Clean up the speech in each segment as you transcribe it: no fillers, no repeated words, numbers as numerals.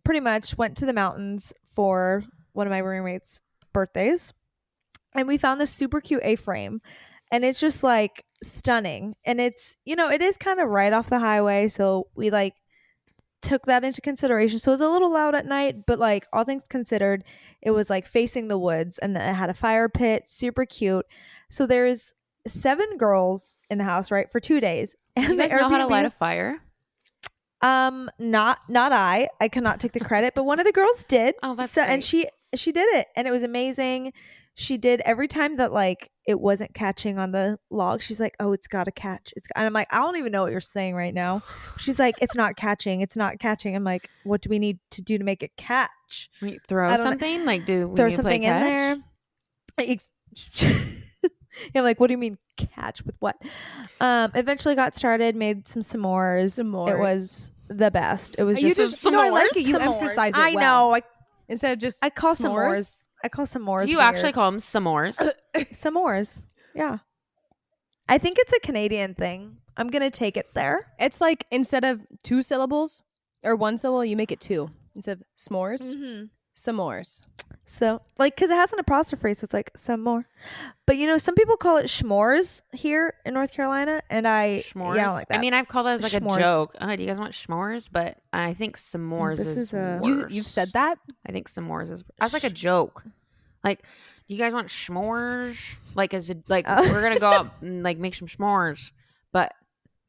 pretty much went to the mountains for one of my roommates' birthdays, and we found this super cute A-frame, and it's just like stunning, and it's, it is kind of right off the highway, so we like took that into consideration. So it was a little loud at night, but like all things considered, it was like facing the woods, and then it had a fire pit, super cute. So there's 7 girls in the house, right, for 2 days. And Do you guys know how to light a fire? Not I cannot take the credit, but one of the girls did. Oh, that's so great. And she did it, and it was amazing. She did every time that like it wasn't catching on the log. She's like, "Oh, it's got to catch." And I'm like, "I don't even know what you're saying right now." She's like, "It's not catching. It's not catching." I'm like, "What do we need to do to make it catch?" Wait, throw something? Like, do we throw need to play something in there? I'm like, what do you mean catch with what? Eventually got started, made some s'mores. It was the best. It was just s'mores. I like it. You emphasize it. I know. Instead of just I call s'mores. s'mores. I call s'mores. Do you weird. actually call them s'mores? S'mores? Yeah. I think it's a Canadian thing. I'm gonna take it there. It's like instead of 2 syllables or 1 syllable, you make it 2 instead of s'mores. Mm-hmm. S'mores. So, like, because it has an apostrophe, so it's like some more. But some people call it schmores here in North Carolina, and S'mores? Yeah, I don't like that. I mean, I've called that as like S'mores. a joke. Do you guys want s'mores? But I think s'mores is worse. You've said that? I think s'mores is. That's like a joke. Like, do you guys want s'mores? Like, we're gonna go out and like make some s'mores, but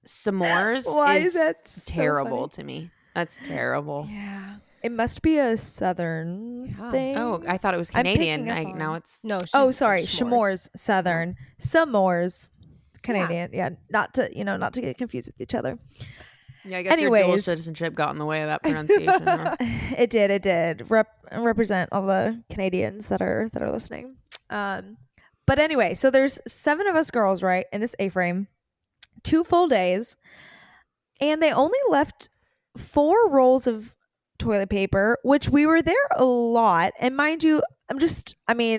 s'mores is that so terrible funny? to me. That's terrible. Yeah. It must be a southern thing. Oh, I thought it was I'm Canadian. picking up Now on- it's No. Oh, sorry. S'mores, southern. S'mores, Canadian. Yeah. Not to get confused with each other. Yeah, I guess your dual Anyways. citizenship got in the way of that pronunciation. Huh? It did. Represent all the Canadians that are listening. But anyway, so there's 7 of us girls, right, in this A-frame, 2 full days, and they only left 4 rolls of toilet paper, which we were there a lot. And mind you,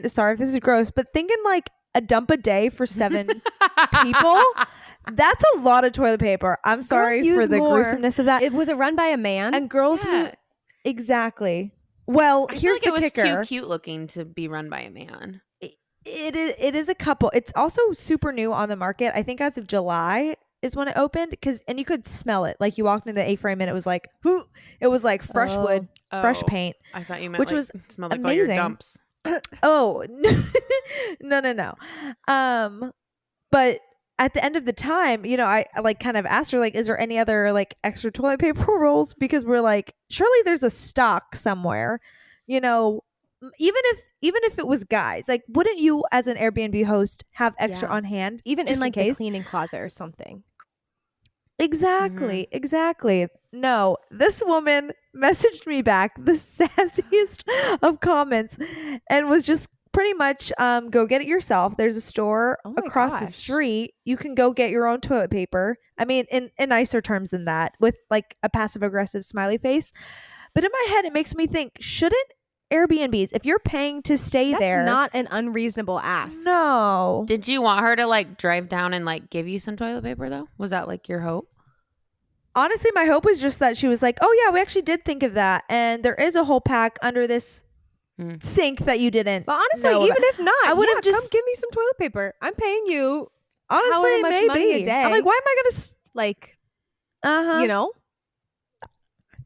sorry if this is gross, but thinking like a dump a day for 7 people, that's a lot of toilet paper. I'm sorry for the gruesomeness of that. It was run by a man? And girls exactly. Well, I here's feel like the it kicker. was too cute looking to be run by a man. It is a couple. It's also super new on the market. I think as of July is when it opened, and you could smell it. Like you walked into the A-frame and it was like, it was like fresh wood, fresh paint. I thought you meant which like, was smelled like amazing. all your dumps. Oh no. But at the end of the time, I like kind of asked her, like, is there any other like extra toilet paper rolls? Because we're like, surely there's a stock somewhere, even if it was guys, like, wouldn't you as an Airbnb host have extra on hand, Even just in like case? the cleaning closet or something? Exactly. No, this woman messaged me back the sassiest of comments and was just pretty much go get it yourself. There's a store across the street. You can go get your own toilet paper. I mean, in nicer terms than that, with like a passive aggressive smiley face. But in my head, it makes me think, shouldn't Airbnbs, if you're paying to stay there, that's not an unreasonable ask. No. Did you want her to like drive down and like give you some toilet paper though? Was that like your hope? Honestly, my hope was just that she was like, oh yeah, we actually did think of that, and there is a whole pack under this sink that you didn't. But honestly, know even about. if not, I would have just come give me some toilet paper. I'm paying you honestly however much money a day. I'm like, why am I gonna like,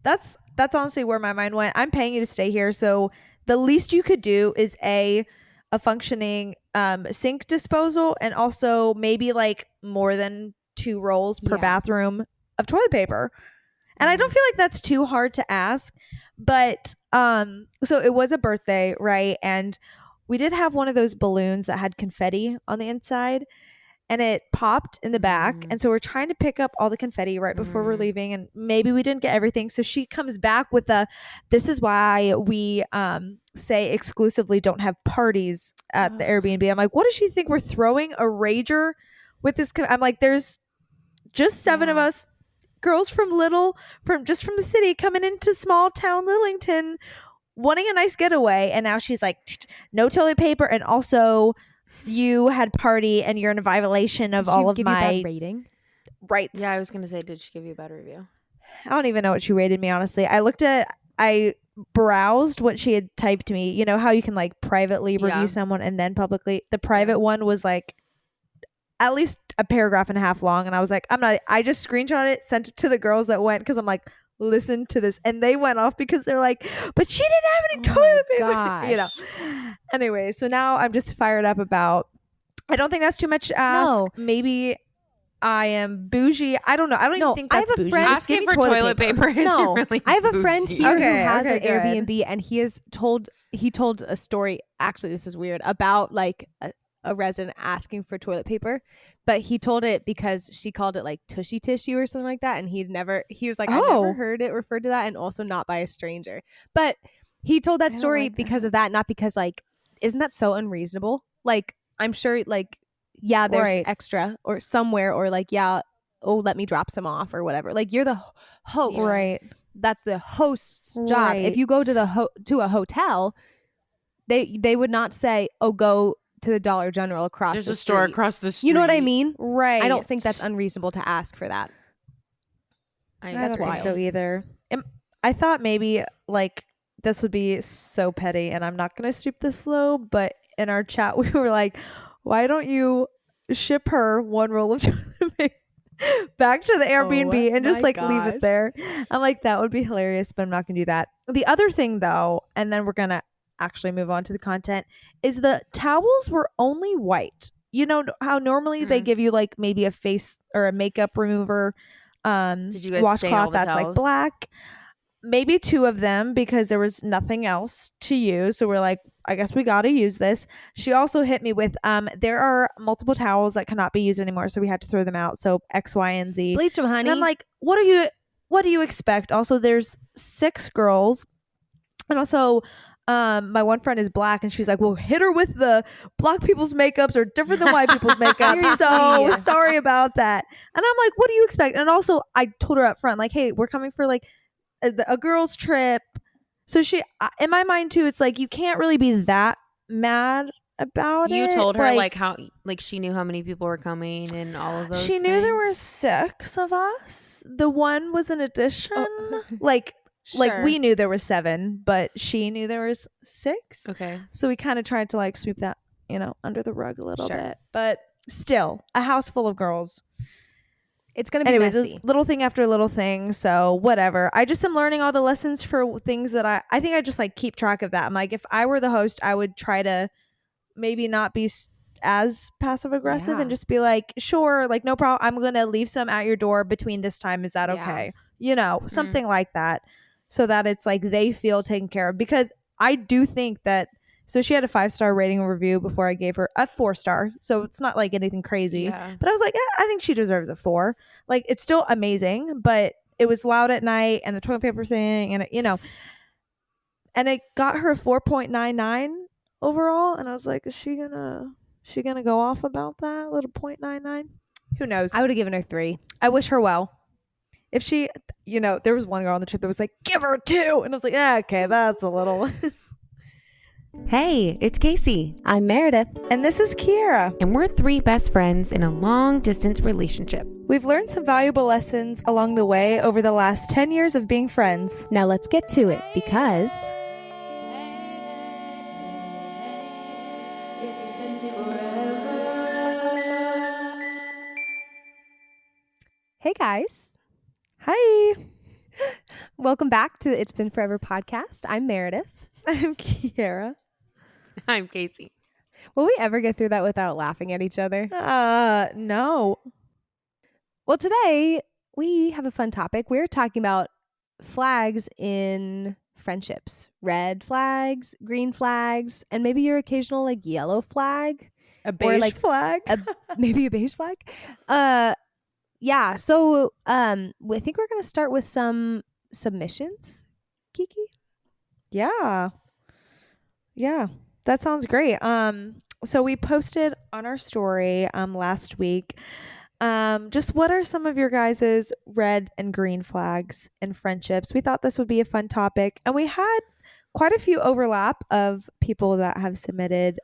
That's honestly where my mind went. I'm paying you to stay here, so the least you could do is a functioning sink disposal, and also maybe like more than 2 rolls per bathroom of toilet paper. And I don't feel like that's too hard to ask, but so it was a birthday, right? And we did have one of those balloons that had confetti on the inside, and it popped in the back. And so we're trying to pick up all the confetti right before we're leaving, and maybe we didn't get everything. So she comes back with this is why we say exclusively don't have parties at the Airbnb. I'm like, what does she think? We're throwing a rager with this? I'm like, there's just 7 of us, girls from the city, coming into small town Lillington, wanting a nice getaway. And now she's like, no toilet paper, and also you had party and you're in a violation of all of my rating rights. Yeah, I was gonna say, did she give you a bad review? I don't even know what she rated me, honestly. I browsed what she had typed to me. You know how you can like privately review Yeah. someone and then publicly. The private one was like at least a paragraph and a half long, and I was like, I just screenshot it, sent it to the girls that went, because I'm like, listen to this, and they went off because they're like, but she didn't have any toilet paper. You know. Anyway, so now I'm just fired up about. I don't think that's too much to ask. No. Maybe I am bougie. I don't know. I don't even think I that's have a bougie. friend- Just give Asking me for toilet paper is No, really I have a friend bougie. here who Okay, has okay, an good. Airbnb, and he told a story. Actually, this is weird about like a resident asking for toilet paper, but he told it because she called it like tushy tissue or something like that, and he was like, I Oh. never heard it referred to that, and also not by a stranger. But he told that I don't story like because that. of that, not because like, isn't that so unreasonable? Like, I'm sure like, yeah, there's Right. extra or somewhere, or like, yeah, oh, let me drop some off or whatever. Like, you're the host. Right. That's the host's job. If Right. you go to to a hotel, they would not say, "Oh, go to the Dollar General across There's the a store street." across the street. You know what I mean? Right. I don't think that's unreasonable to ask for that. I That's don't think so wild. either. I thought maybe like this would be so petty, and I'm not gonna stoop this low, but in our chat we were like, why don't you ship her one roll of toilet paper back to the Airbnb and just my like leave gosh. it there? I'm like, that would be hilarious, but I'm not gonna do that. The other thing though, and then we're gonna actually move on to the content, is the towels were only white. You know how normally they Mhm. give you like maybe a face or a makeup remover Did you guys stain all washcloth the that's like towels? black. Maybe 2 of them because there was nothing else to use. So we're like, I guess we got to use this. She also hit me with there are multiple towels that cannot be used anymore, so we had to throw them out. So X, Y, and Z. Bleach them, honey. And I'm like, what do you expect? Also, there's 6 girls. And also my one friend is black, and she's like, well, hit her with the black people's makeups are different than white people's makeup. So Seriously. sorry about that. And I'm like, what do you expect? And also I told her up front, like, hey, we're coming for like a girls trip. So she, in my mind too, it's like you can't really be that mad about it. You told her like how like she knew how many people were coming and all of those. she knew there were things? 6 of us. The one was an addition. Like Sure. we knew there were 7, but she knew there was 6. Okay. So we kind of tried to like sweep that, under the rug a little Sure. bit. But still, a house full of girls. It's gonna be Anyways, messy. it's little thing after little thing. So whatever. I just am learning all the lessons for things that I think I just like keep track of that. I'm like, if I were the host, I would try to maybe not be as passive aggressive Yeah. and just be like, sure, like no problem. I'm going to leave some at your door between this time. Is that Yeah. okay? Something like that. So that it's like they feel taken care of, because I do think that. So she had a 5-star rating review before I gave her a 4-star. So it's not like anything crazy. Yeah. But I was like, I think she deserves a 4. Like, it's still amazing, but it was loud at night and the toilet paper thing, and and it got her a 4.99 overall. And I was like, is she gonna go off about that little 0.99? Who knows? I would have given her 3. I wish her well. If she, there was one girl on the trip that was like, give her a 2, and I was like, yeah, okay, that's a little. Hey, it's Casey, I'm Meredith. And this is Kiera. and we're 3 best friends in a long distance relationship. We've learned some valuable lessons along the way over the last 10 years of being friends. Now let's get to it, because hey guys, Hi, welcome back to the It's Been Forever podcast. I'm Meredith. I'm Kiera. I'm Casey. Will we ever get through that without laughing at each other? No. Well, today we have a fun topic. We're talking about flags in friendships. Red flags, green flags, and maybe your occasional like yellow flag. A beige like, flag. Maybe a beige flag. Yeah. So I think we're gonna start with some submissions. Kiki. Yeah. That sounds great. So we posted on our story last week just what are some of your guys' red and green flags in friendships. We thought this would be a fun topic, and we had quite a few overlap of people that have submitted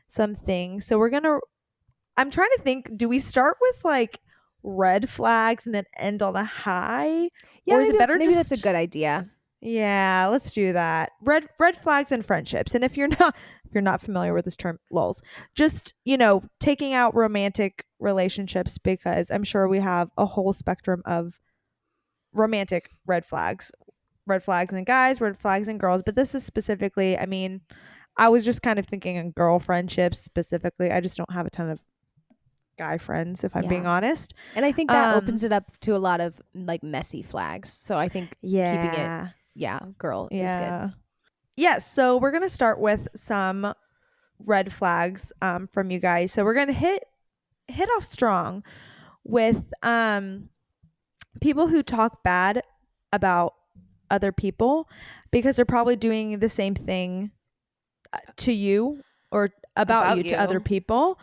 some things. So I'm trying to think, do we start with like red flags and then end on a high? Yeah, Or is it maybe, better maybe that's a just- good idea. Yeah, let's do that. Red flags and friendships. And if you're not familiar with this term, lols, just, taking out romantic relationships, because I'm sure we have a whole spectrum of romantic red flags. Red flags in guys, red flags in girls, but this is specifically, I mean, I was just kind of thinking on girl friendships specifically. I just don't have a ton of guy friends, if I'm being Yeah. honest. And I think that opens it up to a lot of like messy flags. So I think keeping it, girl is good. Yes, so we're gonna start with some red flags from you guys. So we're gonna hit off strong with people who talk bad about other people because they're probably doing the same thing to you or about you to other people.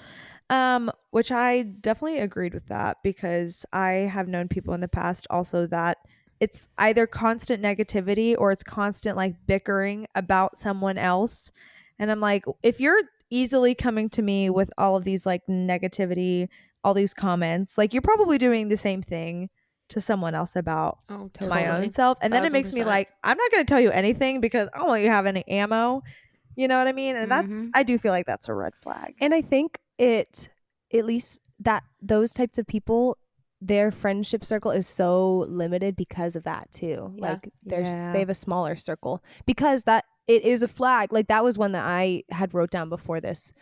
Which I definitely agreed with that, because I have known people in the past also that it's either constant negativity or it's constant like bickering about someone else. And I'm like, if you're easily coming to me with all of these like negativity, all these comments, like you're probably doing the same thing to someone else about my own self. And then it makes me 1000%. like, I'm not going to tell you anything because I don't want you to have any ammo. You know what I mean? And I do feel like that's a red flag. And I think at least that those types of people, their friendship circle is so limited because of that too. Yeah. Like they have a smaller circle because that it is a flag. Like that was one that I had wrote down before this,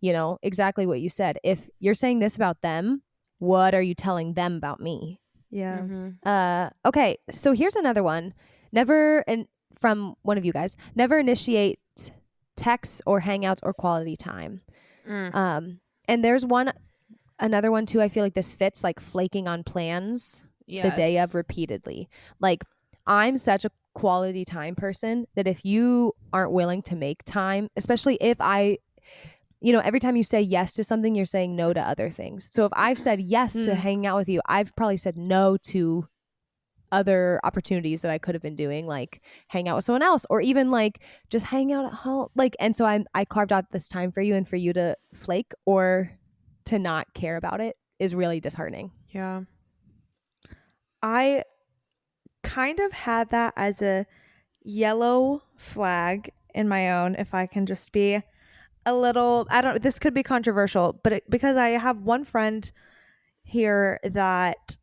exactly what you said. If you're saying this about them, what are you telling them about me? Yeah. Okay. So here's another one. From one of you guys, never initiate texts or hangouts or quality time. And there's another one too. I feel like this fits, like flaking on plans the day of repeatedly. Like I'm such a quality time person that if you aren't willing to make time, especially if every time you say yes to something, you're saying no to other things. So if I've said yes to hanging out with you, I've probably said no to other opportunities that I could have been doing, like hang out with someone else or even like just hang out at home. Like, and so I carved out this time for you, and for you to flake or to not care about it is really disheartening. Yeah. I kind of had that as a yellow flag in my own, if I can just be a little, this could be controversial, but because I have one friend here that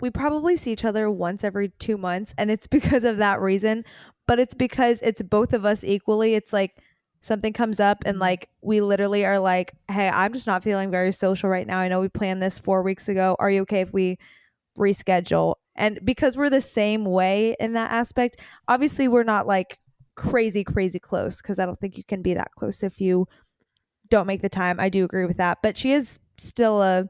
we probably see each other once every 2 months, and it's because of that reason, but it's because it's both of us equally. It's like something comes up and like we literally are like, hey, I'm just not feeling very social right now. I know we planned this 4 weeks ago. Are you okay if we reschedule? And because we're the same way in that aspect, obviously we're not like crazy close, because I don't think you can be that close if you don't make the time. I do agree with that, but she is still a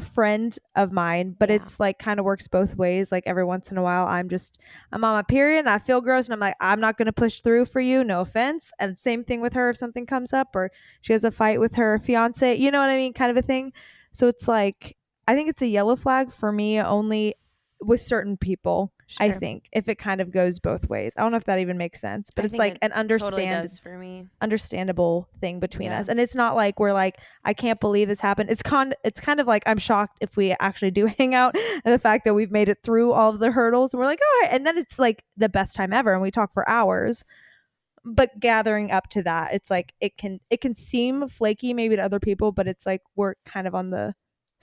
friend of mine, but it's like kind of works both ways. Like every once in a while I'm on my period and I feel gross and I'm like, I'm not going to push through for you, no offense. And same thing with her if something comes up or she has a fight with her fiance, you know what I mean, kind of a thing. So it's like, I think it's a yellow flag for me only with certain people. Sure. I think if it kind of goes both ways. I don't know if that even makes sense, but it's like an totally does for me. Understandable thing between us. And it's not like we're like, I can't believe this happened. It's kind of like I'm shocked if we actually do hang out, and the fact that we've made it through all of the hurdles and we're like, oh, and then it's like the best time ever and we talk for hours. But gathering up to that, it's like it can seem flaky maybe to other people, but it's like we're kind of on the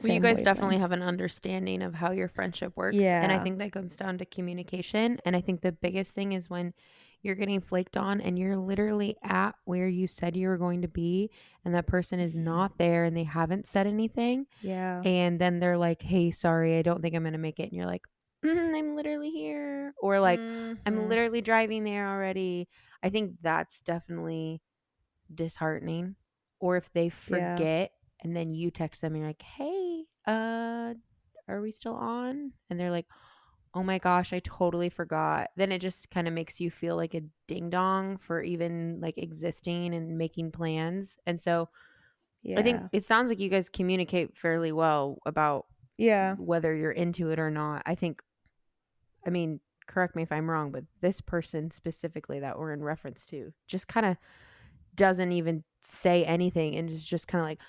well, you guys definitely have an understanding of how your friendship works. Yeah. And I think that comes down to communication. And I think the biggest thing is when you're getting flaked on and you're literally at where you said you were going to be and that person is not there and they haven't said anything. Yeah. And then they're like, hey, sorry, I don't think I'm going to make it. And you're like, I'm literally here. Or like, I'm literally driving there already. I think that's definitely disheartening. Or if they forget and then you text them and you're like, hey, are we still on? And they're like, oh my gosh, I totally forgot. Then it just kind of makes you feel like a ding dong for even like existing and making plans. And so I think it sounds like you guys communicate fairly well about whether you're into it or not. I mean, correct me if I'm wrong, but this person specifically that we're in reference to just kind of doesn't even say anything and is just kind of like,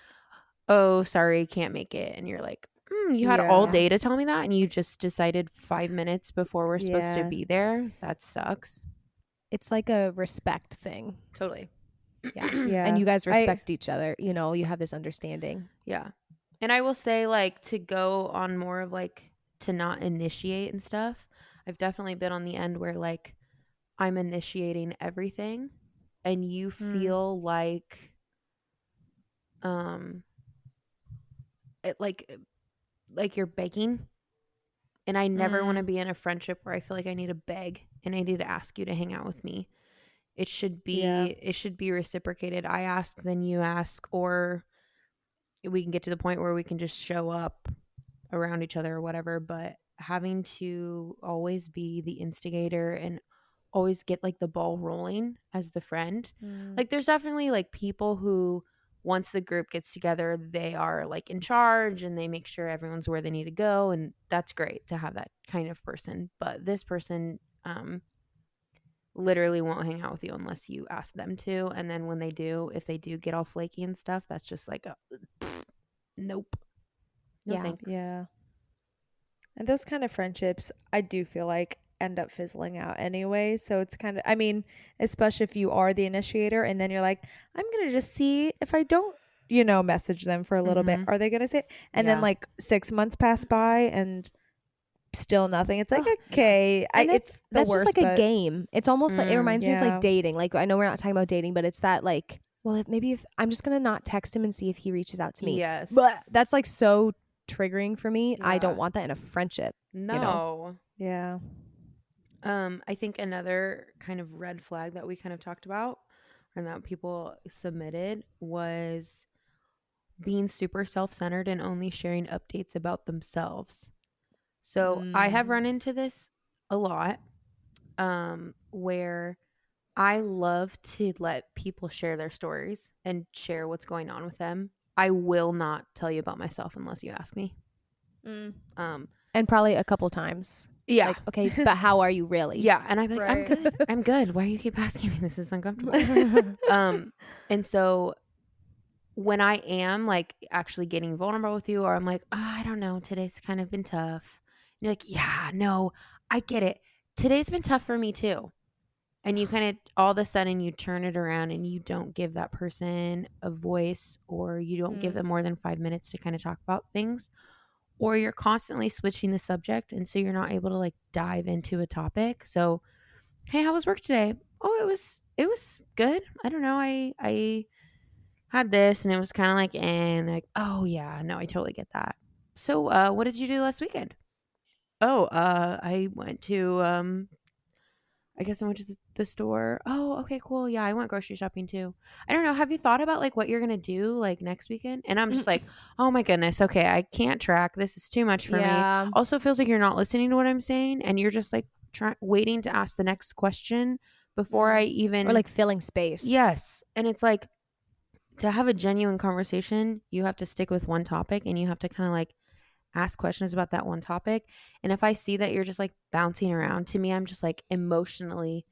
oh, sorry, can't make it. And you're like, You had all Yeah. day to tell me that, and you just decided 5 minutes before we're supposed to Yeah. be there. That sucks. It's like a respect thing. Totally. Yeah. Yeah. And you guys I- respect each other. You know, you have this understanding. Yeah. And I will say, like, to go on more of like to not initiate and stuff, I've definitely been on the end where like I'm initiating everything and you feel like it like you're begging. And I never want to be in a friendship where I feel like I need to beg and I need to ask you to hang out with me. It should be reciprocated. I ask, then you ask, or we can get to the point where we can just show up around each other or whatever. But having to always be the instigator and always get like the ball rolling as the friend. Like there's definitely like people who once the group gets together, they are like in charge and they make sure everyone's where they need to go, and that's great to have that kind of person. But this person literally won't hang out with you unless you ask them to, and then when they do, if they do get all flaky and stuff, that's just like a nope. No Yeah. thanks. Yeah. And those kind of friendships, I do feel like end up fizzling out anyway. So it's kind of, I mean, especially if you are the initiator and then you're like, I'm going to just see if I don't, message them for a little bit. Mhm. Are they going to say it? And Yeah. then like 6 months pass by and still nothing. It's like, Oh, okay. And It's the that's worst. just like a but- game. It's almost like it reminds me of Yeah. like dating. Like I know we're not talking about dating, but it's that like, well, if I'm just gonna not text him and see if he reaches out to me. Yes. But that's like so triggering for me. I don't Yeah. want that in a friendship. no. Yeah. I think another kind of red flag that we kind of talked about and that people submitted was being super self-centered and only sharing updates about themselves. So I have run into this a lot, where I love to let people share their stories and share what's going on with them. I will not tell you about myself unless you ask me. And probably a couple times. Yeah. Like, okay, but how are you really? Yeah, and I'm like, Right. I'm good. I'm good. Why do you keep asking me? This is uncomfortable. And so when I am like actually getting vulnerable with you, or I'm like, I don't know, today's kind of been tough. And you're like, yeah, no, I get it. Today's been tough for me too. And you kind of all of a sudden you turn it around and you don't give that person a voice, or you don't give them more than 5 minutes to kind of talk about things, or you're constantly switching the subject, and so you're not able to like dive into a topic. So, hey, how was work today? Oh, it was good. I don't know. I had this and it was kind of like, and like, oh yeah, no, I totally get that. So, what did you do last weekend? Oh, I went to I guess I went to the store. Oh, okay, cool. Yeah, I went grocery shopping too. I don't know. Have you thought about like what you're gonna do like next weekend? And I'm just like, oh my goodness. Okay, I can't track. This is too much for me. Also feels like you're not listening to what I'm saying, and you're just like waiting to ask the next question before I even Or like filling space. Yes, and it's like to have a genuine conversation, you have to stick with one topic, and you have to kind of like ask questions about that one topic. And if I see that you're just like bouncing around, to me, I'm just like emotionally,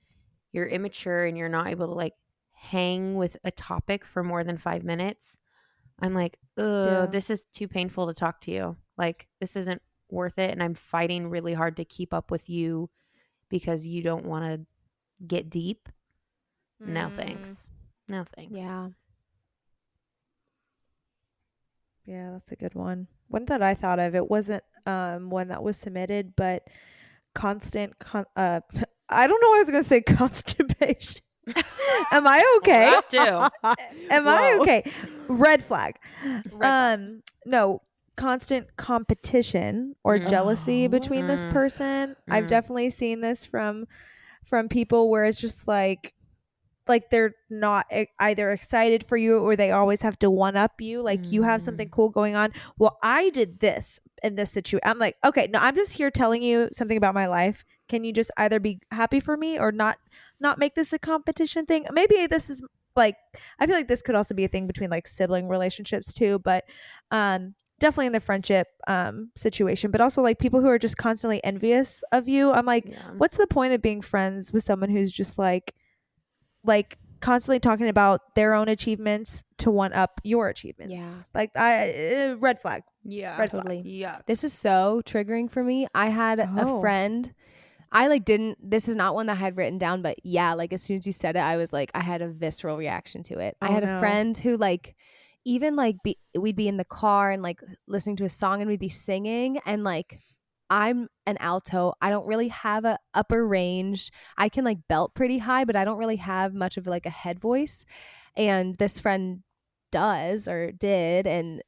you're immature and you're not able to like hang with a topic for more than 5 minutes. I'm like, Yeah. this is too painful to talk to you. Like, this isn't worth it. And I'm fighting really hard to keep up with you because you don't want to get deep. No, thanks. No, thanks. Yeah. Yeah, that's a good one. One that I thought of, it wasn't one that was submitted, but I don't know why I was gonna say constipation. Am I okay? That too. Am I okay? Red flag. Red No, constant competition or jealousy between this person. I've definitely seen this from people where it's just like they're not either excited for you or they always have to one up you. Like you have something cool going on. Well, I did this in this situation. I'm like, okay, no, I'm just here telling you something about my life. Can you just either be happy for me or not make this a competition thing? Maybe this is like, I feel like this could also be a thing between like sibling relationships too, but definitely in the friendship situation, but also like people who are just constantly envious of you. I'm like, what's the point of being friends with someone who's just like constantly talking about their own achievements to one up your achievements. Yeah. Like red flag. Yeah. Red flag. Totally. Yeah. This is so triggering for me. I had a friend. I like didn't. This is not one that I had written down, but yeah, like as soon as you said it, I was like, I had a visceral reaction to it. I had a friend who like, even like we'd be in the car and like listening to a song and we'd be singing and like, I'm an alto. I don't really have a upper range. I can like belt pretty high, but I don't really have much of like a head voice. And this friend does or did, and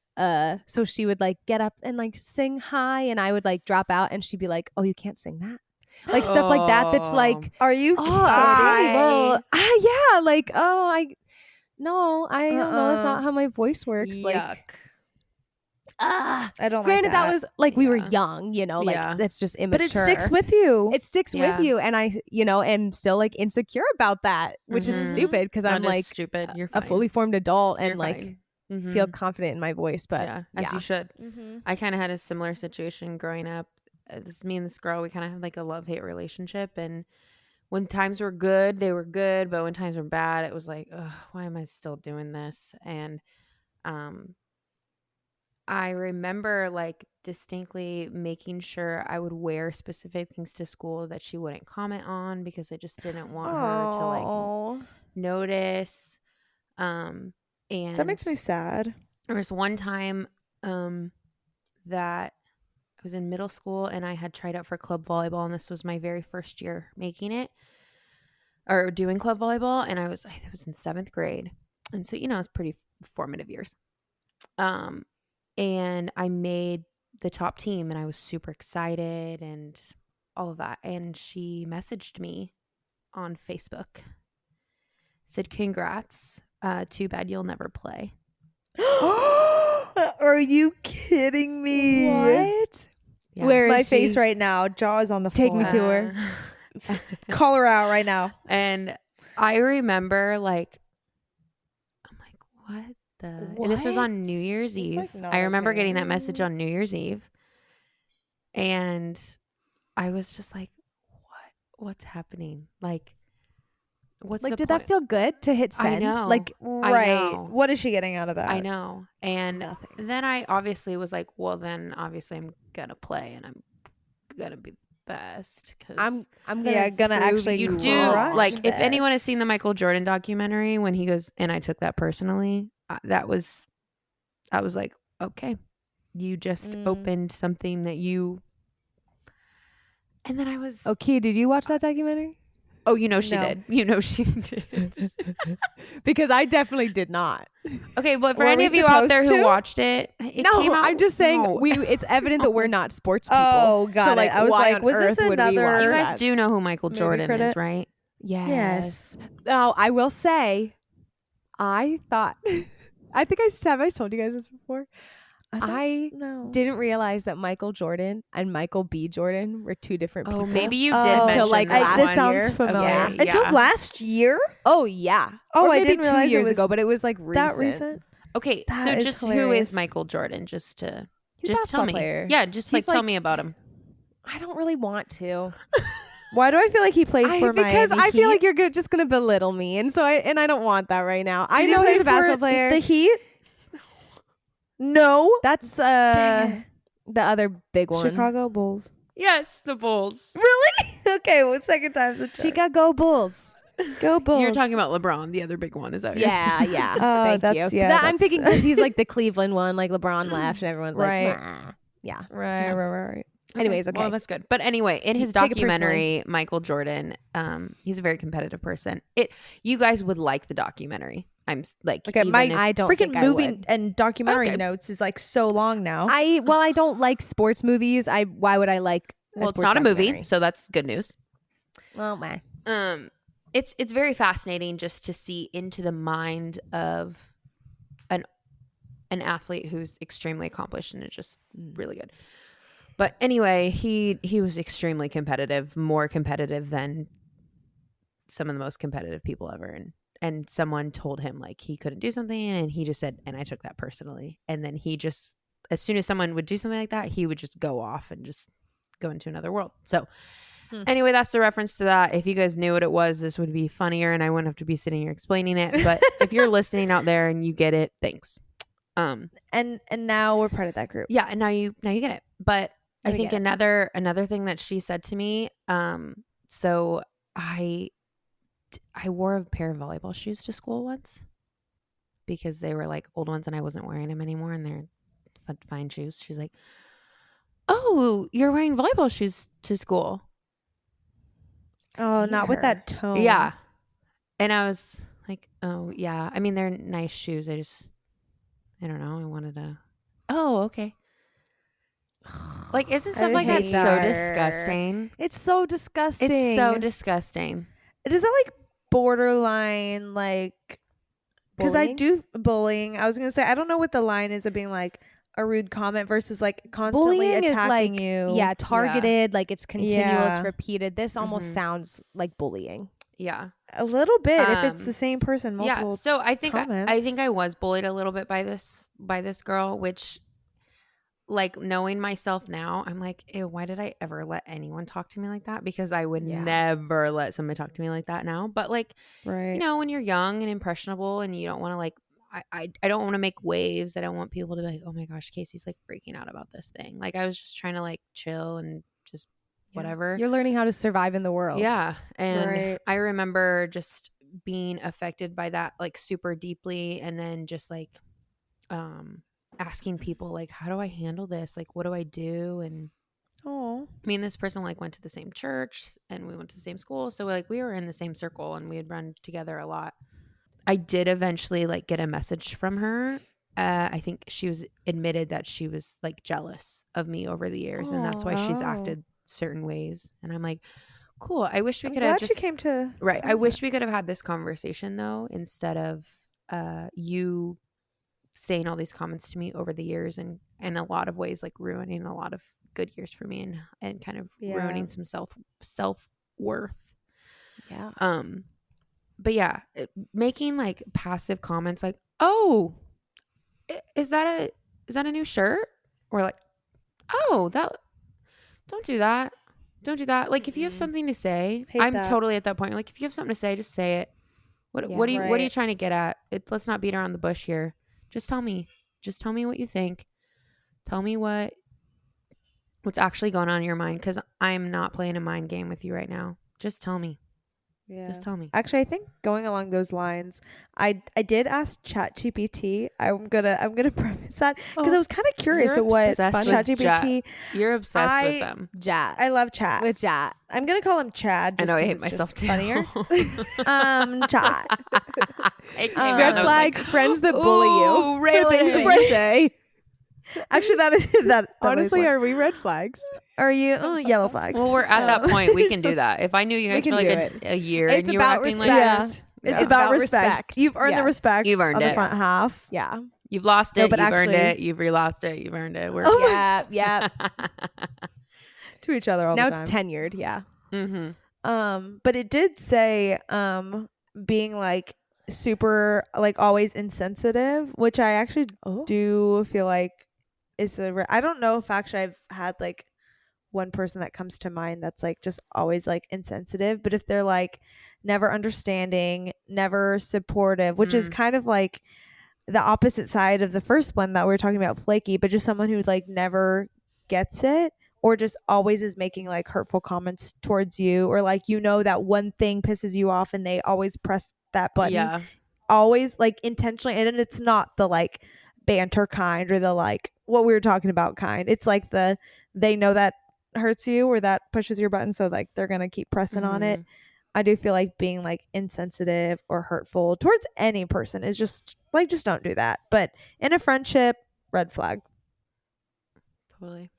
so she would like get up and like sing high, and I would like drop out, and she'd be like, "Oh, you can't sing that." Like stuff like that. That's like, Are you oh, kidding? okay, well, yeah, like, oh, I don't know. That's not how my voice works. Yuck. Like, I don't granted, like that. that was like we were Yeah. young, you know, like Yeah. that's just but immature. it sticks with you. It sticks Yeah. with you, and I, am still like insecure about that, which is Mhm. stupid because I'm That is like stupid. You're a fine. fully formed adult and You're like fine. Mhm. feel confident in my voice. But yeah, as you should. Mm-hmm. I kind of had a similar situation growing up. Me and this girl, we kind of had like a love-hate relationship, and when times were good, they were good, but when times were bad, it was like, ugh, why am I still doing this? And I remember like distinctly making sure I would wear specific things to school that she wouldn't comment on because I just didn't want her to like notice. And That makes me sad. there was one time that I was in middle school and I had tried out for club volleyball, and this was my very first year making it or doing club volleyball, and I was in 7th grade, and so it's pretty formative years. And I made the top team, and I was super excited and all of that. And she messaged me on Facebook, said, "Congrats. Too bad you'll never play." Are you kidding me? what? Yeah. Where My is face she? right now, jaw is on the Take floor. me to her. Call her out right now. And I remember like, I'm like, what the? And this was on New What? Year's It's, Eve. like, not I remember okay. getting that message on New Year's Eve. And I was just like, what's happening? Like, what's Like, the did point? that feel good to hit I send? know. Like, Right. know. What is she getting out of that? I know. And Nothing. then I obviously was like, well, then obviously I'm going to play and I'm going to be the best. Cause I'm gonna gonna prove actually you you do. wrong. Like, if anyone has this. seen the Michael Jordan documentary when he goes, and I took that personally, I was like, okay, you just opened something that you. And then I was, Okay, did you watch that documentary? oh, she No. did. She did. Because I definitely did not. Okay, but for Were any we of you out supposed there who to? watched it, it No, came out, I'm just saying no. it's evident that we're not sports people. Oh, got so, it. like, I was why like, on was this earth would we another- watch You guys that? do know who Michael Movie Jordan is, credit? right? Yes. Oh, I will say, I thought, I think have I told you guys this before? I no. didn't realize that Michael Jordan and Michael B. Jordan were two different people. Oh, maybe you did Oh, mention like, that last this one. sounds year. familiar. Okay, Until yeah. last year? Oh, yeah. Oh, Or I maybe didn't 2 realize it years was ago, but it was like recent. that recent. Okay, That so is just who hilarious. is Michael Jordan? Just to He's a just tell basketball me. player. Yeah, just like He's tell like- me about him. I don't really want to. Why do I feel like he played for because Miami I feel Heat? like you're just going to belittle me. And so I don't want that right now. I Did he know play he's a for basketball player. The Heat? No. That's Dang it. the other big one. Chicago Bulls. Yes, the Bulls. Really? Okay, well, second time's a charm. Chicago Bulls. Go Bulls. You're talking about LeBron, the other big one. Is that Yeah, yeah. Oh, Thank that's- you. yeah, I'm that's- thinking because he's like the Cleveland one, like LeBron left, and everyone's Right. like, nah. Yeah. Right, Yeah. right. Anyways, okay. Well, that's good. But anyway, in his Take it documentary, Michael Jordan, he's a very competitive person. You guys would like the documentary. I'm like, Okay, even my if- I don't freaking think I movie would. and documentary Okay. notes is like so long now. I don't like sports movies. Why would I like? well, it's sports not a movie, documentary? so that's good news. Oh my. It's very fascinating just to see into the mind of an athlete who's extremely accomplished and is just really good. But anyway, he was extremely competitive, more competitive than some of the most competitive people ever. And someone told him like he couldn't do something, and he just said, and I took that personally. And then he just, as soon as someone would do something like that, he would just go off and just go into another world. So Anyway, that's the reference to that. If you guys knew what it was, this would be funnier and I wouldn't have to be sitting here explaining it. But if you're listening out there and you get it, thanks. And now we're part of that group. Yeah, and now you get it. But I We think get it. another thing that she said to me, so I wore a pair of volleyball shoes to school once because they were like old ones and I wasn't wearing them anymore and they're fine shoes. She's like, "Oh, you're wearing volleyball shoes to school?" Oh, hate not with her. that tone. Yeah. And I was like, "Oh, yeah. I mean, they're nice shoes. I don't know. I wanted to." Oh, okay. Like, isn't stuff I like that hate so that. disgusting? It's so disgusting. It's so disgusting. Is that like borderline, like, because I Bullying? do bullying. I was going to say, I don't know what the line is of being like a rude comment versus like constantly Bullying is attacking like, you. yeah, targeted, like it's continual, it's Yeah. repeated. This almost Mhm. sounds like bullying. Yeah. A little bit if it's Um, the same person multiple. Yeah. So I think I comments. think I was bullied a little bit by this girl, which, like, knowing myself now, I'm like, ew, why did I ever let anyone talk to me like that? Because I would Yeah. never let somebody talk to me like that now. But like, Right. you know, when you're young and impressionable and you don't want to like, I don't want to make waves. I don't want people to be like, oh my gosh, Casey's like freaking out about this thing. Like, I was just trying to like chill and just whatever. You're learning how to survive in the world. Yeah. And Right. I remember just being affected by that like super deeply and then just like asking people like, how do I handle this? Like, what do I do? And Oh. me and this person like went to the same church and we went to the same school. So like we were in the same circle and we had run together a lot. I did eventually like get a message from her. I think she was admitted that she was like jealous of me over the years and that's why she's Oh. acted certain ways. And I'm like, cool. I wish we I'm could have glad just she came to. right. I find wish that. we could have had this conversation though, instead of you saying all these comments to me over the years and in a lot of ways like ruining a lot of good years for me and kind of Yeah. ruining some self-worth. Yeah. But yeah, making like passive comments like, "Oh, is that a new shirt?" Or like, "Oh, that don't do that. Don't do that." Like if you have Mm-mm. something to say, Hate I'm that. totally at that point. Like if you have something to say, just say it. What Yeah. what are you Right. trying to get at? Let's not beat around the bush here. Just tell me. Just tell me what you think. Tell me what's actually going on in your mind because I'm not playing a mind game with you right now. Just tell me. Yeah. Just tell me. Actually, I think going along those lines, I did ask ChatGPT. I'm gonna preface that because I was kind of curious You're at what obsessed with ChatGPT. You're obsessed with I- them. Jat. I love Chat. With Jat. I'm gonna call him Chad. I Just know I 'cause hate it's myself just too. Funnier. Chat. It came out, Red I was flag, like, friends that bully you. "Ooh, For things that really?" you say. Actually, that is that. Honestly, are we red flags? are you yellow flags? Well, we're at that Um, point. We can do that. If I knew you We guys can for like do a year It's and you were about acting respect. like Yeah. this, It's yeah. about about respect. respect. You've earned the Yes. respect. You've earned on the it. front half Yeah. You've lost No, it. but You've earned actually- it. You've re-lost it. You've earned it. We're Oh my- Yeah. Yeah. to each other all Now the it's time. tenured. Yeah. mm-hmm. But it did say being like super like always insensitive, which I actually Oh. do feel like is I don't know if actually I've had like one person that comes to mind that's like just always like insensitive, but if they're like never understanding, never supportive, which is Mm. kind of like the opposite side of the first one that we were talking about, flaky, but just someone who like never gets it or just always is making like hurtful comments towards you, or like that one thing pisses you off and they always press that button, Yeah. always like intentionally, and it's not the like banter kind or the like what we were talking about kind. It's like they know that hurts you or that pushes your button, so like they're gonna keep pressing on it. Mhm. I do feel like being like insensitive or hurtful towards any person is just like, just don't do that. But in a friendship, red flag. Totally.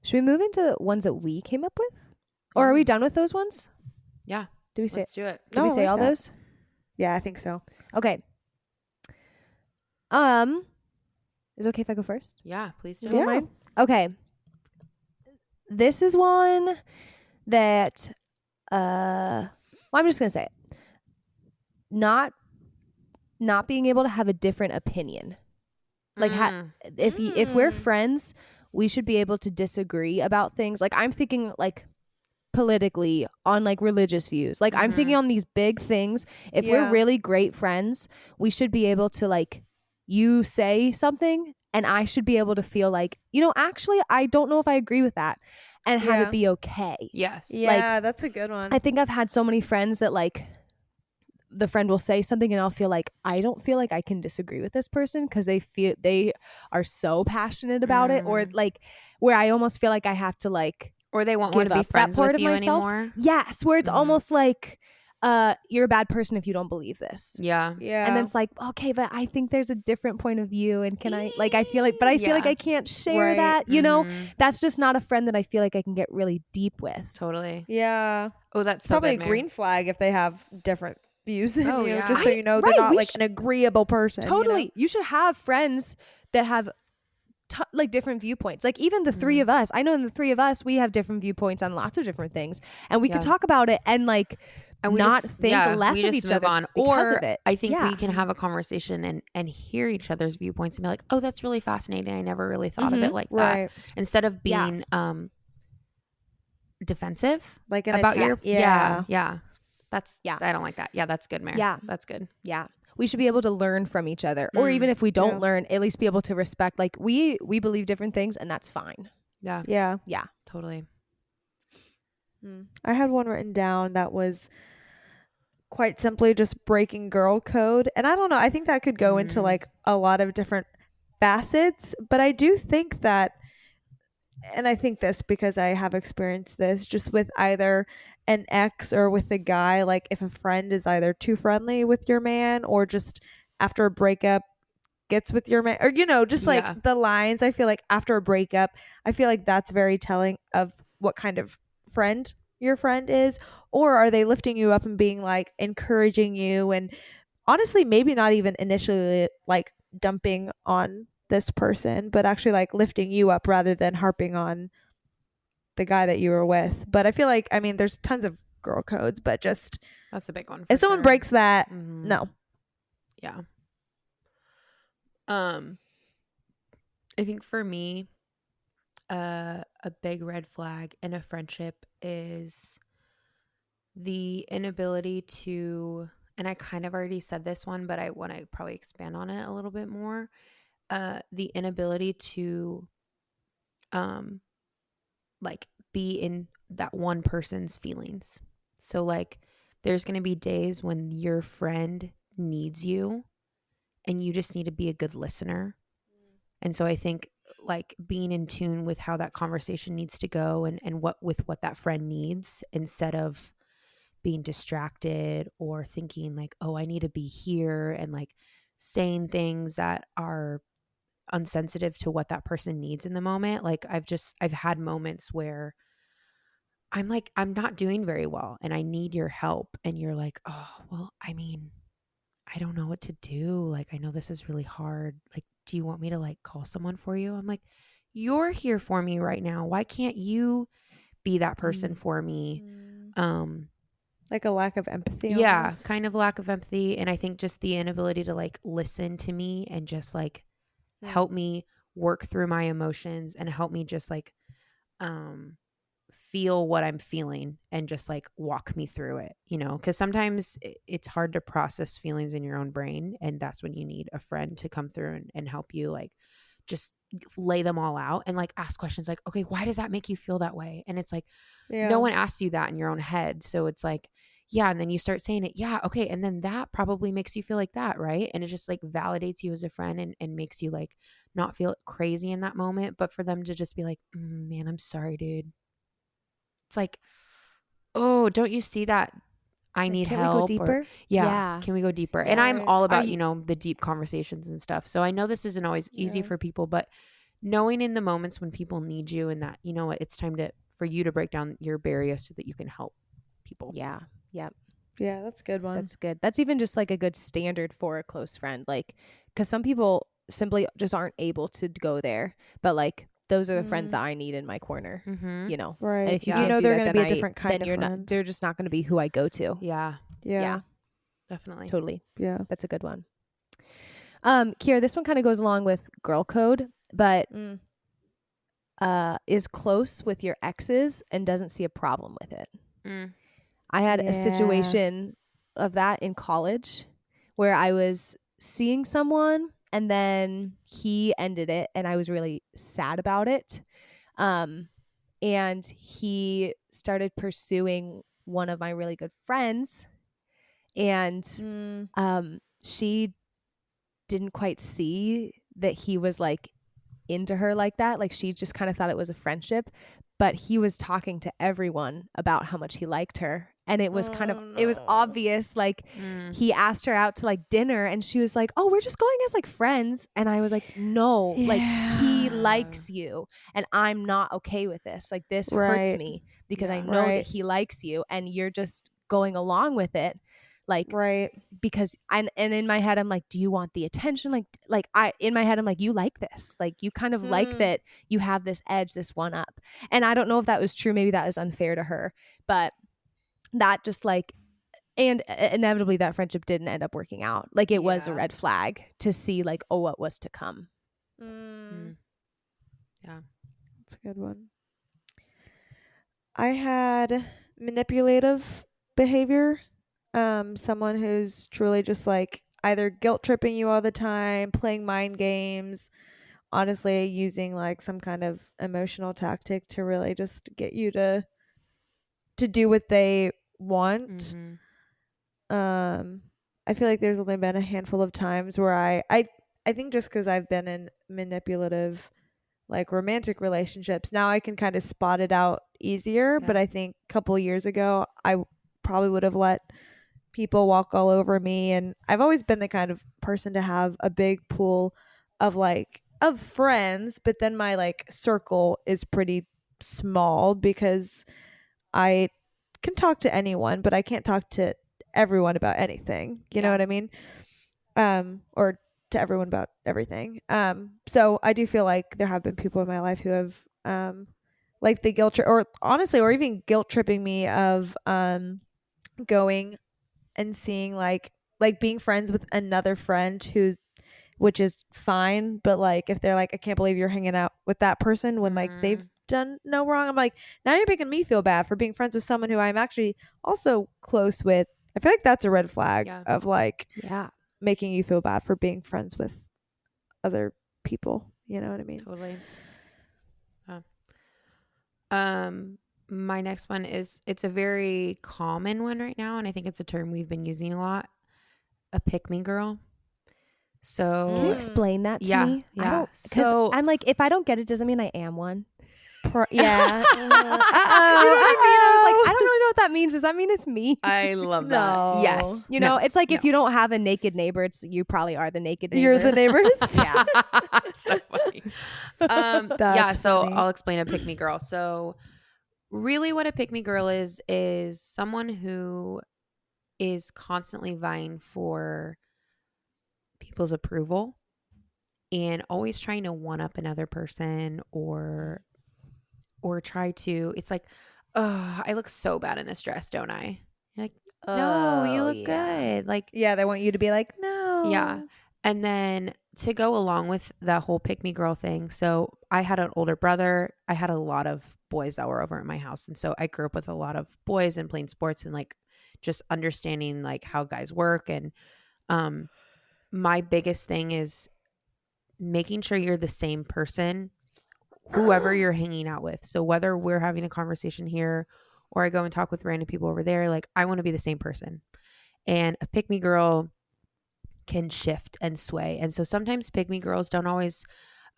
Should we move into ones that we came up with? Or are we done with those ones? Yeah. Did we say Let's do it. did we No, I say like all that. those? Yeah, I think so. Okay. Is it okay if I go first? Yeah. Please do. Yeah. it. Mine. Okay. This is one that well, I'm just gonna say it. Not being able to have a different opinion. Like Mm. if we're friends, we should be able to disagree about things. Like I'm thinking like politically, on like religious views. Like I'm thinking on these big things. If we're really great friends, we should be able to like, you say something and I should be able to feel like, actually I don't know if I agree with that, and have it be okay. Yes. Yeah, that's a good one. I think I've had so many friends that like the friend will say something and I'll feel like I don't feel like I can disagree with this person because they are so passionate about it, or like where I almost feel like I have to like, or they won't want give to be up that friends part with of you myself. anymore. Yes, where it's almost like you're a bad person if you don't believe this. Yeah. And then it's like, okay, but I think there's a different point of view, and can I like, I feel like, but I feel like I can't share that, that's just not a friend that I feel like I can get really deep with. Totally. Yeah. Oh, that's so probably good, a green flag if they have different views than Oh, you, yeah. just so you know they're not like an agreeable person. Totally. You should have friends that have like different viewpoints. Like even the three of us, I know in the three of us, we have different viewpoints on lots of different things, and we could talk about it and like, and we not think less of each other on. because Or of it. I think we can have a conversation and hear each other's viewpoints and be like, oh, that's really fascinating. I never really thought of it like that. Instead of being defensive, like about your That's I don't like that. Yeah, that's good, Mary. Yeah, that's good. Yeah. We should be able to learn from each other, or even if we don't learn, at least be able to respect. Like we believe different things, and that's fine. Yeah, totally. I had one written down that was quite simply just breaking girl code, and I don't know. I think that could go into like a lot of different facets, but I do think that, and I think this because I have experienced this just with either an ex or with a guy, like if a friend is either too friendly with your man or just after a breakup gets with your man, or just like the lines, I feel like after a breakup, I feel like that's very telling of what kind of friend your friend is. Or are they lifting you up and being like encouraging you, and honestly maybe not even initially like dumping on this person, but actually like lifting you up rather than harping on the guy that you were with. But I feel like, I mean, there's tons of girl codes, but just that's a big one. If someone breaks that, no. Yeah. I think for me, a big red flag in a friendship is the inability to, and I kind of already said this one, but I want to probably expand on it a little bit more. The inability to like be in that one person's feelings. So like there's going to be days when your friend needs you and you just need to be a good listener. And so I think like being in tune with how that conversation needs to go and what that friend needs, instead of being distracted or thinking like, oh, I need to be here, and like saying things that are unsensitive to what that person needs in the moment. Like I've had moments where I'm like, I'm not doing very well and I need your help. And you're like, oh, well, I mean, I don't know what to do. Like, I know this is really hard. Like, do you want me to like call someone for you? I'm like, you're here for me right now. Why can't you be that person for me? Like a lack of empathy. Yeah, almost. kind of lack of empathy. And I think just the inability to like listen to me and just like help me work through my emotions and help me just like feel what I'm feeling and just like walk me through it, because sometimes it's hard to process feelings in your own brain, and that's when you need a friend to come through and help you like just lay them all out and like ask questions like, okay, why does that make you feel that way? And it's like, no one asked you that in your own head. So it's like, yeah. And then you start saying it. Yeah. Okay. And then that probably makes you feel like that. Right. And it just like validates you as a friend and makes you like not feel crazy in that moment. But for them to just be like, man, I'm sorry, dude. It's like, oh, don't you see that I need help? Can we go deeper? Yeah. Can we go deeper? And I'm all about, the deep conversations and stuff. So I know this isn't always easy for people, but knowing in the moments when people need you and that, it's time for you to break down your barriers so that you can help people. Yeah. Yep. Yeah, that's a good one. That's good. That's even just like a good standard for a close friend. Like, because some people simply just aren't able to go there, but like those are the friends that I need in my corner, Right. And if you they're going to be a different kind of friend. they're just not going to be who I go to. Yeah. Definitely. Totally. Yeah. That's a good one. Kiera, this one kind of goes along with girl code, but is close with your exes and doesn't see a problem with it. Mm. I had Yeah. a situation of that in college where I was seeing someone and then he ended it and I was really sad about it. And he started pursuing one of my really good friends, and she didn't quite see that he was like into her like that. Like she just kind of thought it was a friendship, but he was talking to everyone about how much he liked her. And it was kind of, it was obvious. Like he asked her out to like dinner and she was like, oh, we're just going as like friends. And I was like, no, like he likes you and I'm not okay with this. Like this hurts Right. me because I Yeah. know that Right. he likes you and you're just going along with it. Like, Right. because and in my head I'm like, do you want the attention? Like I in my head I'm like, you like this, like you kind of like that you have this edge, this one up. And I don't know if that was true, maybe that was unfair to her, but that just like, and inevitably that friendship didn't end up working out. Like it was a Yeah. red flag to see like, oh, what was to come. Yeah. That's a good one. I had manipulative behavior. Someone who's truly just like either guilt tripping you all the time, playing mind games, honestly using like some kind of emotional tactic to really just get you to do what they want. I feel like there's only been a handful of times where I think just because I've been in manipulative like romantic relationships, now I can kind of spot it out easier. Yeah. But I think a couple years ago I probably would have let people walk all over me, and I've always been the kind of person to have a big pool of like of friends, but then my like circle is pretty small because I can talk to anyone, but I can't talk to everyone about anything. You know Yeah. what I mean? Or to everyone about everything. So I do feel like there have been people in my life who have like the guilt or honestly or even guilt tripping me of going and seeing like being friends with another friend who's, which is fine, but like if they're like, I can't believe you're hanging out with that person when like they've done no wrong, I'm like, now you're making me feel bad for being friends with someone who I'm actually also close with. I feel like that's a red flag Yeah. of like Yeah. making you feel bad for being friends with other people. You know what I mean? Totally. My next one is, it's a very common one right now, and I think it's a term we've been using a lot. A pick me girl. So Can you explain that to yeah, me? I yeah. don't, because So I'm like, if I don't get it, doesn't mean I am one. Yeah. You know what I mean? I was like, I don't really know what that means. Does that mean it's me? I love No. that. Yes. You know, it's like if no. you don't have a naked neighbor, it's you probably are the naked neighbor. You're the neighbors. Yeah. So funny. Yeah, That's so funny. I'll explain a pick me girl. So really what a pick me girl is someone who is constantly vying for people's approval and always trying to one up another person or try to, it's like, oh, I look so bad in this dress, don't I? You're like, no, you look good. Like, Yeah, they want you to be like, no. yeah. And then to go along with that whole pick me girl thing. So I had an older brother. I had a lot of boys that were over at my house. And so I grew up with a lot of boys and playing sports and like just understanding like how guys work. And my biggest thing is making sure you're the same person, whoever you're hanging out with. So whether we're having a conversation here or I go and talk with random people over there, like I want to be the same person. And a pick me girl can shift and sway. And so sometimes pick me girls don't always,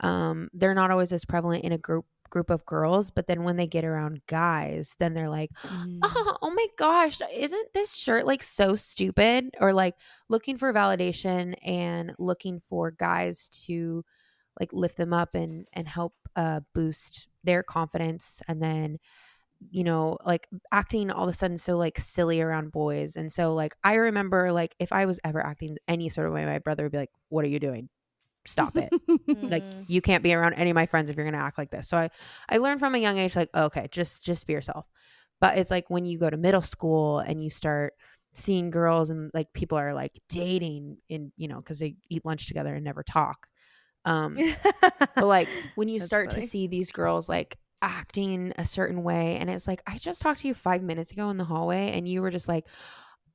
they're not always as prevalent in a group of girls, but then when they get around guys, then they're like, oh my gosh, isn't this shirt like so stupid? Or like looking for validation and looking for guys to like lift them up and help boost their confidence. And then, you know, like acting all of a sudden so like silly around boys. And so like I remember like if I was ever acting any sort of way, my brother would be like, what are you doing? Stop it. Like you can't be around any of my friends if you're going to act like this. So I learned from a young age, like, okay, just be yourself. But it's like when you go to middle school and you start seeing girls and like people are like dating in, you know, because they eat lunch together and never talk. But like when you That's start to funny. see these girls like acting a certain way, and it's like, I just talked to you 5 minutes ago in the hallway and you were just like,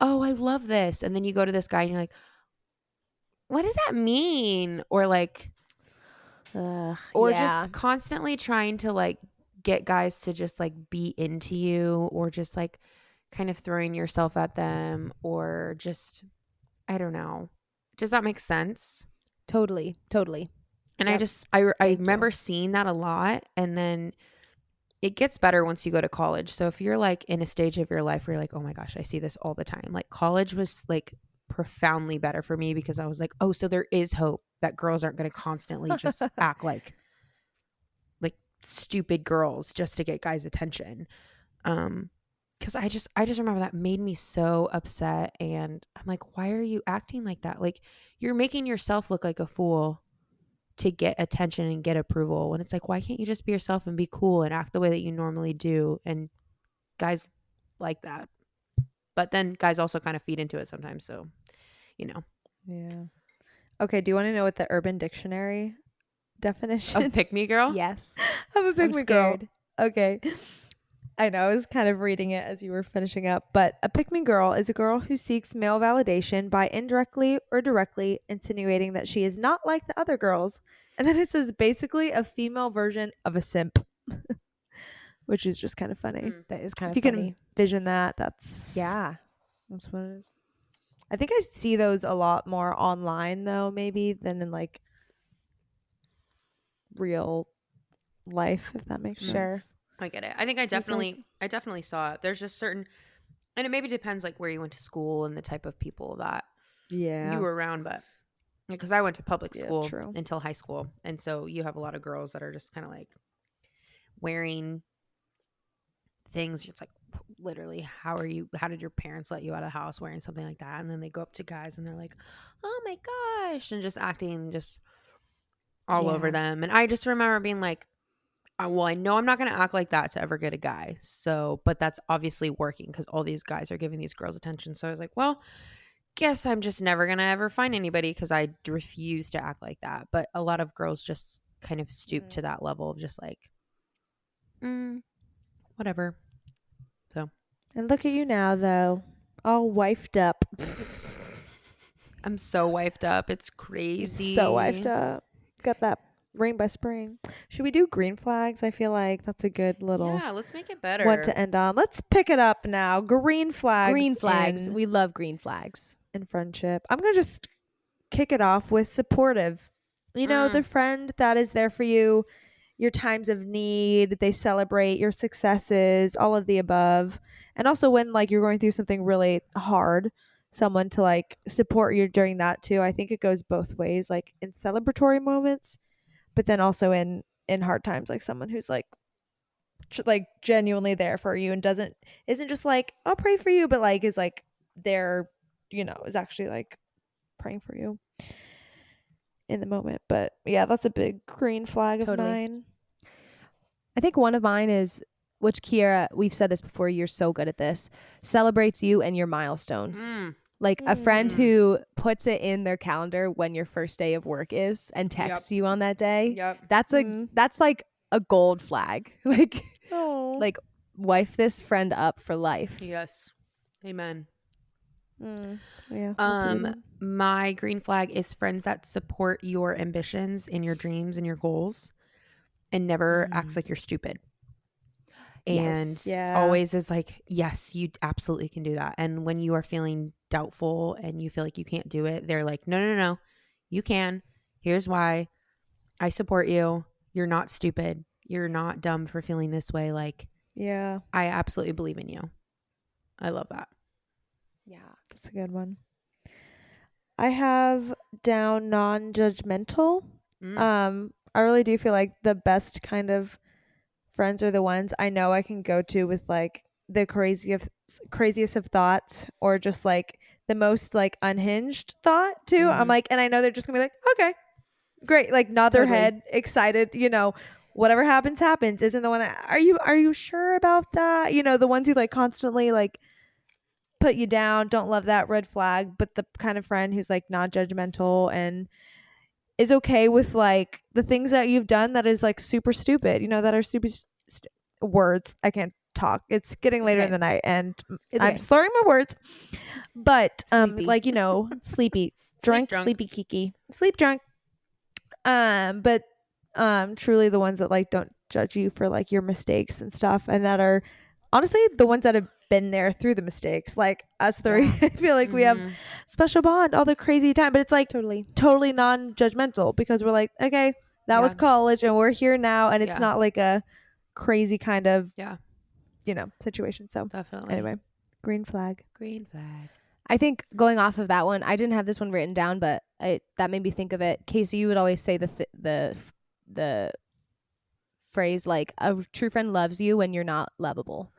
oh, I love this. And then you go to this guy and you're like, what does that mean? Or like, or just constantly trying to like get guys to just like be into you, or just like kind of throwing yourself at them, or just, I don't know. Does that make sense? Totally. And Yep. I Thank remember you. seeing that a lot. And then it gets better once you go to college. So if you're like in a stage of your life where you're like, oh my gosh, I see this all the time. Like college was like profoundly better for me, because I was like, oh, so there is hope that girls aren't going to constantly just act like stupid girls just to get guys' attention. Because I just remember that made me so upset. And I'm like, why are you acting like that? Like, you're making yourself look like a fool to get attention and get approval. And it's like, why can't you just be yourself and be cool and act the way that you normally do? And guys like that. But then guys also kind of feed into it sometimes. So, you know. Yeah. Okay. Do you want to know what the Urban Dictionary definition Of pick me girl? Yes. of a I'm pick me girl? scared. Okay. I know, I was kind of reading it as you were finishing up, but a pick me girl is a girl who seeks male validation by indirectly or directly insinuating that she is not like the other girls. And then it says basically a female version of a simp, which is just kind of funny. That is kind If of you funny. can envision that, that's what it is. I think I see those a lot more online though, maybe than in like real life, if that makes Sure. sense. I get it. I think I definitely saw it. There's just certain, and it maybe depends like where you went to school and the type of people that Yeah. you were around. But because I went to public Yeah, school true. until high school, and so you have a lot of girls that are just kind of like wearing things. It's like, literally, how did your parents let you out of the house wearing something like that? And then they go up to guys and they're like, oh my gosh, and just acting just all over them. And I just remember being like, well, I know I'm not going to act like that to ever get a guy. So, but that's obviously working because all these guys are giving these girls attention. So I was like, well, guess I'm just never going to ever find anybody, because I refuse to act like that. But a lot of girls just kind of stoop to that level of just like, whatever. So. And look at you now, though, all wifed up. I'm so wifed up. It's crazy. So wifed up. Got that ring by spring. Should we do green flags? I feel like that's a good little let's make it better. one to end on. Let's pick it up now. Green flags. Green flags. We love green flags. In friendship. I'm going to just kick it off with supportive. You know, the friend that is there for you, your times of need, they celebrate your successes, all of the above. And also when like you're going through something really hard, someone to like support you during that too. I think it goes both ways, like in celebratory moments, but then also in hard times, like someone who's like genuinely there for you and isn't just like, I'll pray for you, but like is like there, you know, is actually like praying for you in the moment. But yeah, that's a big green flag of mine. I think one of mine is, which Kiera, we've said this before, you're so good at this, celebrates you and your milestones. Like a friend who puts it in their calendar when your first day of work is and texts you on that day. Yep. That's like a gold flag. Like, like wife this friend up for life. Yes. Amen. Yeah. My green flag is friends that support your ambitions and your dreams and your goals and never acts like you're stupid. And always is like, yes, you absolutely can do that. And when you are feeling doubtful and you feel like you can't do it, they're like, no, you can. Here's why. I support you. You're not stupid. You're not dumb for feeling this way. Like, yeah, I absolutely believe in you. I love that. Yeah, that's a good one. I have down non-judgmental. I really do feel like the best kind of friends are the ones I know I can go to with like the craziest of thoughts, or just like the most like unhinged thought too. I'm like, and I know they're just gonna be like, okay, great, like nod their head, excited, you know, whatever happens. Isn't the one that are you sure about that? You know, the ones who like constantly like put you down, don't love that, red flag. But the kind of friend who's like non-judgmental and is okay with like the things that you've done that is like super stupid, you know, that are super words. I can't talk. It's getting later in the night and I'm slurring my words. But Sleepy. like, you know, sleepy, drunk, sleepy, kiki, sleep drunk. But truly the ones that like don't judge you for like your mistakes and stuff, and that are honestly the ones that have been there through the mistakes, like us three. I feel like we have special bond all the crazy time, but it's like totally non-judgmental because we're like, okay, that was college and we're here now, and it's not like a crazy kind of you know, situation. So definitely. Anyway, green flag. I think going off of that one, I didn't have this one written down, but that made me think of it. Casey, you would always say the phrase like a true friend loves you when you're not lovable.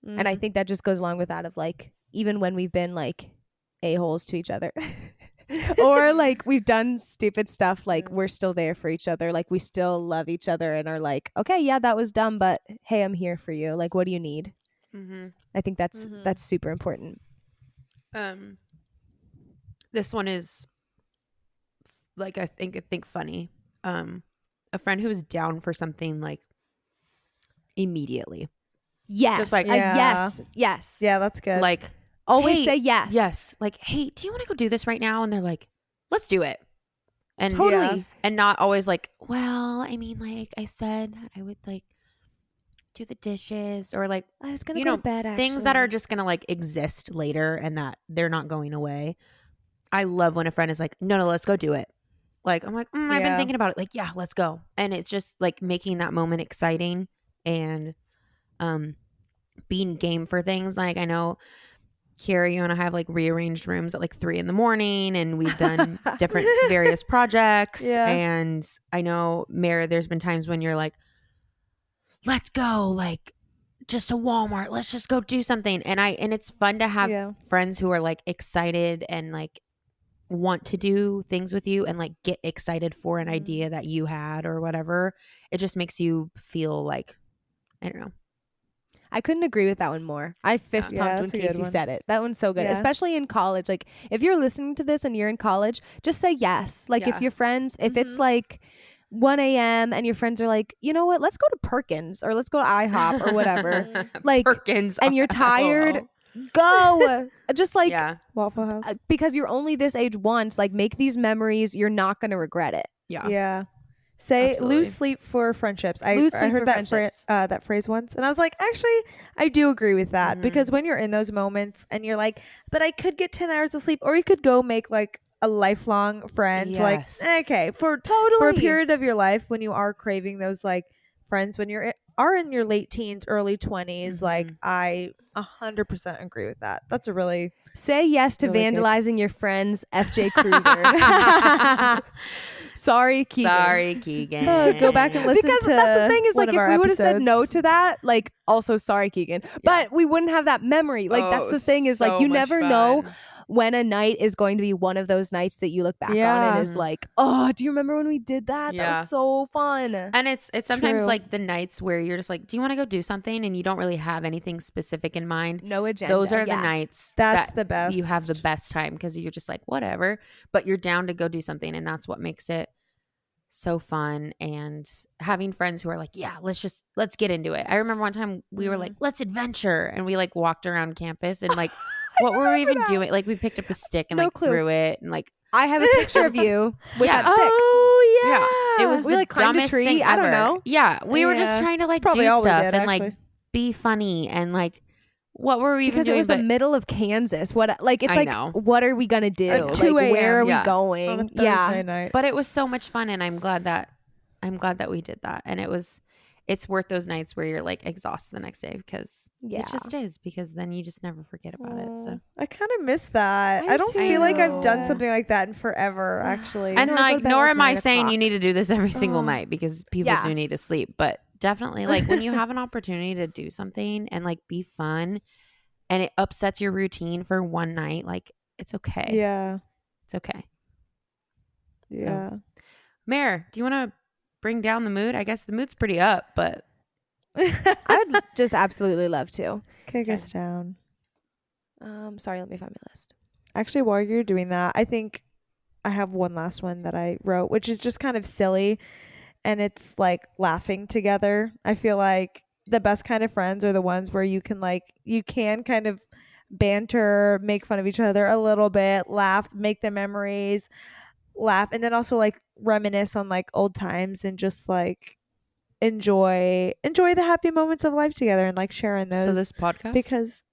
And I think that just goes along with that of like, even when we've been like a-holes to each other or like we've done stupid stuff, like we're still there for each other. Like we still love each other and are like, okay, yeah, that was dumb, but hey, I'm here for you. Like, what do you need? I think that's super important. This one is like, I think funny. A friend who is down for something like immediately. Yes. Just like, yes. Yeah, that's good. Like, always hey, say yes. Yes. Like, hey, do you want to go do this right now? And they're like, let's do it. And totally. And not always like, well, I mean, like I said that I would like do the dishes, or like, I was going to go to bed, actually. Things that are just going to like exist later and that they're not going away. I love when a friend is like, no, let's go do it. Like, I'm like, I've been thinking about it. Like, yeah, let's go. And it's just like making that moment exciting and being game for things. Like, I know, Kiara, you and I have like rearranged rooms at like 3 a.m, and we've done different various projects. Yeah. And I know, Mara, there's been times when you're like, let's go, like, just to Walmart. Let's just go do something. And it's fun to have friends who are like excited and like want to do things with you and like get excited for an idea that you had or whatever. It just makes you feel like, I don't know. I couldn't agree with that one more. I fist pumped when Casey said it. That one's so good, especially in college. Like, if you're listening to this and you're in college, just say yes. Like, if your friends, if it's like 1 a.m. and your friends are like, you know what, let's go to Perkins or let's go to IHOP or whatever. Like, Perkins, and you're tired, go. Just like Waffle House. Because you're only this age once. Like, make these memories. You're not going to regret it. Yeah. Say lose sleep for friendships. I heard that phrase once, and I was like, actually, I do agree with that, because when you're in those moments and you're like, but I could get 10 hours of sleep, or you could go make like a lifelong friend. Like, okay, for a period of your life when you are craving those like friends when you are in your late teens, early 20s. Like, I 100% agree with that. That's a really say yes to really vandalizing your friend's FJ Cruiser. Sorry, Keegan. Go back and listen because to that's the thing is, like, if we would have said no episodes. to that, like, also sorry, Keegan, but we wouldn't have that memory. Like, that's the thing is, like, you never know when a night is going to be one of those nights that you look back on and is like, oh, do you remember when we did that? That was so fun. And it's sometimes like the nights where you're just like, do you want to go do something? And you don't really have anything specific in mind. No agenda. Those are the nights that's the best. You have the best time because you're just like, whatever, but you're down to go do something. And that's what makes it so fun. And having friends who are like, yeah, let's get into it. I remember one time we were like, let's adventure. And we like walked around campus and like, what were we even doing? Like, we picked up a stick and threw it, and like, I have a picture of you with that stick. Oh yeah, it was we like climbed a tree. I don't know. Yeah, we were just trying to like do stuff and like be funny and like, what were we even doing? Because it was the middle of Kansas. What, like, it's what are we gonna do? Like, where are we going? On a Thursday night. But it was so much fun, and I'm glad that we did that, and it's worth those nights where you're like exhausted the next day, because it just is, because then you just never forget about it. So I kind of miss that. I don't feel like I've done something like that in forever, actually. And like, nor am I saying you need to do this every single night, because people do need to sleep. But definitely, like, when you have an opportunity to do something and like be fun, and it upsets your routine for one night, like, it's okay. Yeah, it's okay. Yeah. So, Mare, do you want to bring down the mood? I guess the mood's pretty up, but I would just absolutely love to kick us down. Sorry, let me find my list. Actually, while you're doing that, I think I have one last one that I wrote, which is just kind of silly, and it's like laughing together. I feel like the best kind of friends are the ones where you can kind of banter, make fun of each other a little bit, laugh, make the memories, laugh, and then also like reminisce on like old times and just like enjoy the happy moments of life together and like sharing those. So this podcast? Because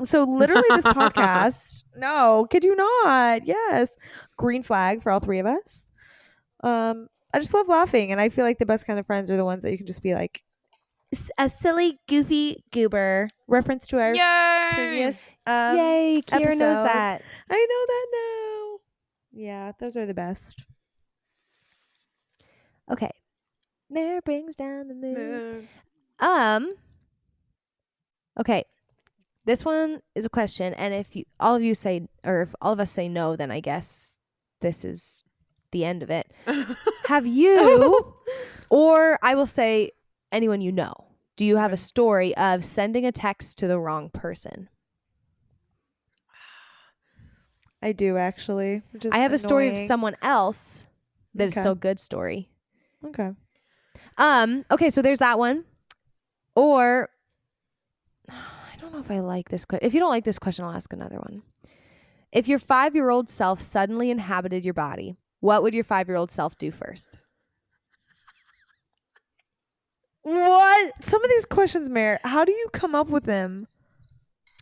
so literally this podcast, no, kid you not. Yes. Green flag for all three of us. I just love laughing, and I feel like the best kind of friends are the ones that you can just be like a silly, goofy goober. Reference to our previous Yay, Kiera knows episode. that. I know that now. Yeah, those are the best. Okay. Mare brings down the moon. Okay. This one is a question, and if all of you say, or if all of us say no, then I guess this is the end of it. Have you, or I will say anyone you know, do you have a story of sending a text to the wrong person? I do actually. Which is I have a story of annoying. someone else that is Okay. still a good story. Okay. Okay, so there's that one. Or I don't know if I like this question. If you don't like this question, I'll ask another one. If your 5-year-old self suddenly inhabited your body, what would your 5-year-old self do first? What? Some of these questions, Mare, how do you come up with them?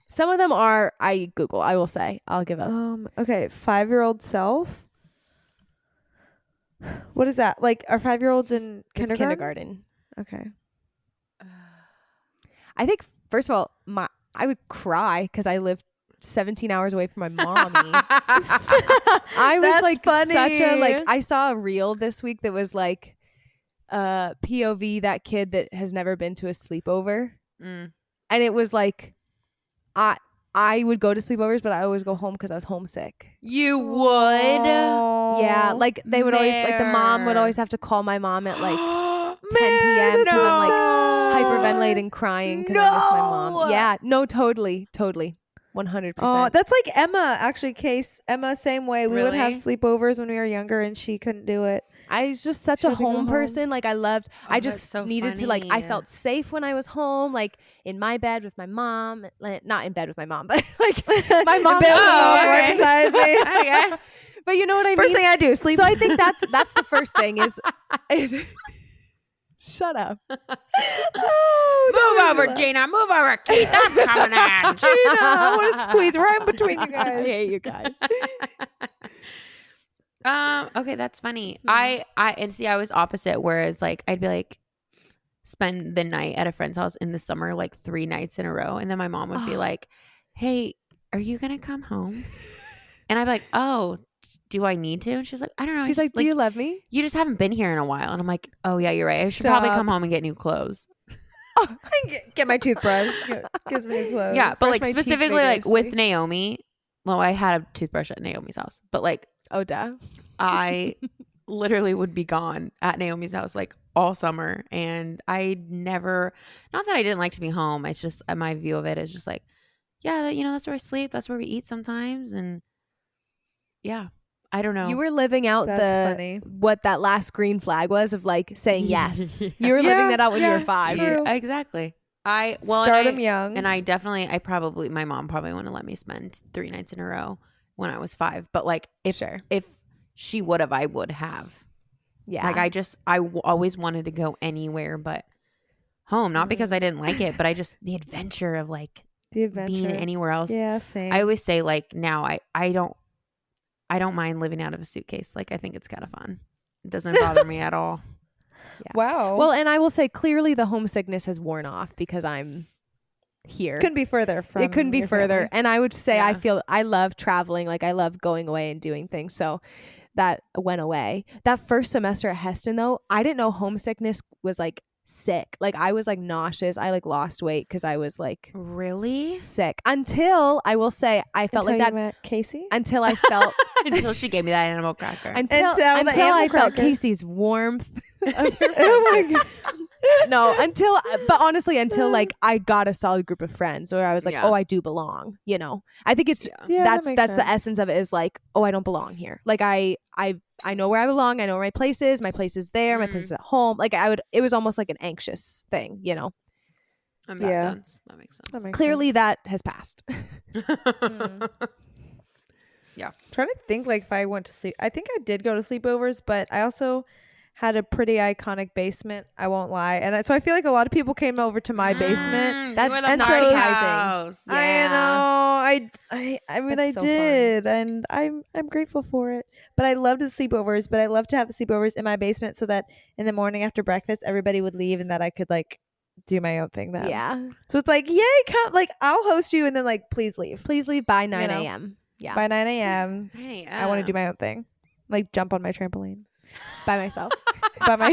Some of them are I Google, I will say. I'll give up. Okay, 5-year-old self. What is that? Like, are 5-year-olds in It's kindergarten? kindergarten. Okay. I think first of all, I would cry because I lived 17 hours away from my mommy. I was That's like funny. such a like I saw a reel this week that was like POV, that kid that has never been to a sleepover. Mm. And it was like I would go to sleepovers, but I always go home because I was homesick. You would? Yeah, like they would always like the mom would always have to call my mom at like 10 p.m. because I'm like hyperventilating, crying because I miss my mom. Yeah, no, totally, 100%. Oh, that's like Emma, actually. Emma, same way. We would have Really? sleepovers when we were younger, and she couldn't do it. I was just such She a had to go home home. person. Like I loved, I that's just so needed to like, I funny. felt safe when I was home, like in my bed with my mom, like, not in bed with my mom, but like my mom. Bill Oh, right okay. beside me. Okay. But you know what I First mean? thing I do, sleep. So I think that's the first thing is shut up. Move over, Gina. Move over, Keith. I'm coming in. Gina, I want to squeeze right in between you I guys. hate you guys. Okay, that's funny. I and see I was opposite, whereas like I'd be like spend the night at a friend's house in the summer like 3 nights in a row, and then my mom would be like, "Hey, are you gonna come home?" And I'd be like, "Oh, do I need to?" And she's like, "I don't know." She's I like, just, "Do you love me?" You just haven't been here in a while." And I'm like, "Oh yeah, you're right. I should probably Stop. come home and get new clothes." Get my toothbrush. Gives me clothes. Yeah, but brush like my teeth specifically like with vigorously. Naomi. Well, I had a toothbrush at Naomi's house, but like Oh, duh. I literally would be gone at Naomi's house like all summer, and I never, not that I didn't like to be home. It's just my view of it is just like, yeah, that's where I sleep. That's where we eat sometimes. And yeah, I don't know. You were living out That's funny. what that last green flag was of like saying yes. You were Yeah, living that out when you yeah, were 5. true. Exactly. Start and them young. And my mom probably wouldn't let me spend 3 nights in a row when I was 5. But like if she would have, I would have. Yeah. Like I always wanted to go anywhere but home, not because I didn't like it, but I just the adventure of like the adventure. being anywhere else. Yeah, same. I always say like now I don't mind living out of a suitcase. Like I think it's kind of fun. It doesn't bother me at all. Yeah. Wow. Well, and I will say clearly the homesickness has worn off because I'm here. couldn't be further from. It couldn't be your further. family. And I would say Yeah. I love traveling. Like I love going away and doing things. So that went away. That first semester at Heston though, I didn't know homesickness was like sick. Like I was like nauseous. I like lost weight because I was like Really? sick until I will say I felt Until like you that met Casey. until I felt Until she gave me that animal cracker. until Until the I animal felt cracker. Casey's warmth. Oh my god. No, but honestly, until like I got a solid group of friends where I was like, Yeah. oh, I do belong. I think it's Yeah, that's that makes the sense. essence of it is like, oh, I don't belong here. Like I know where I belong. I know where my place is. My place is there. My place is at home. Like it was almost like an anxious thing. That makes Yeah. sense. That makes sense. That makes Clearly, sense. that has passed. Trying to think like if I went to sleep. I think I did go to sleepovers, but I also had a pretty iconic basement. I won't lie, and so I feel like a lot of people came over to my basement. You were the and party so- house. Yeah. I know. I mean, That's I so fun. did, and I'm grateful for it. But I loved the sleepovers. But I love to have the sleepovers in my basement so that in the morning after breakfast, everybody would leave, and that I could like do my own thing then. Yeah. So it's like, yay, come! Like I'll host you, and then like please leave Please leave by 9 know. a.m. Yeah. by 9 a.m. Hey, I want to do my own thing, like jump on my trampoline By myself. by my.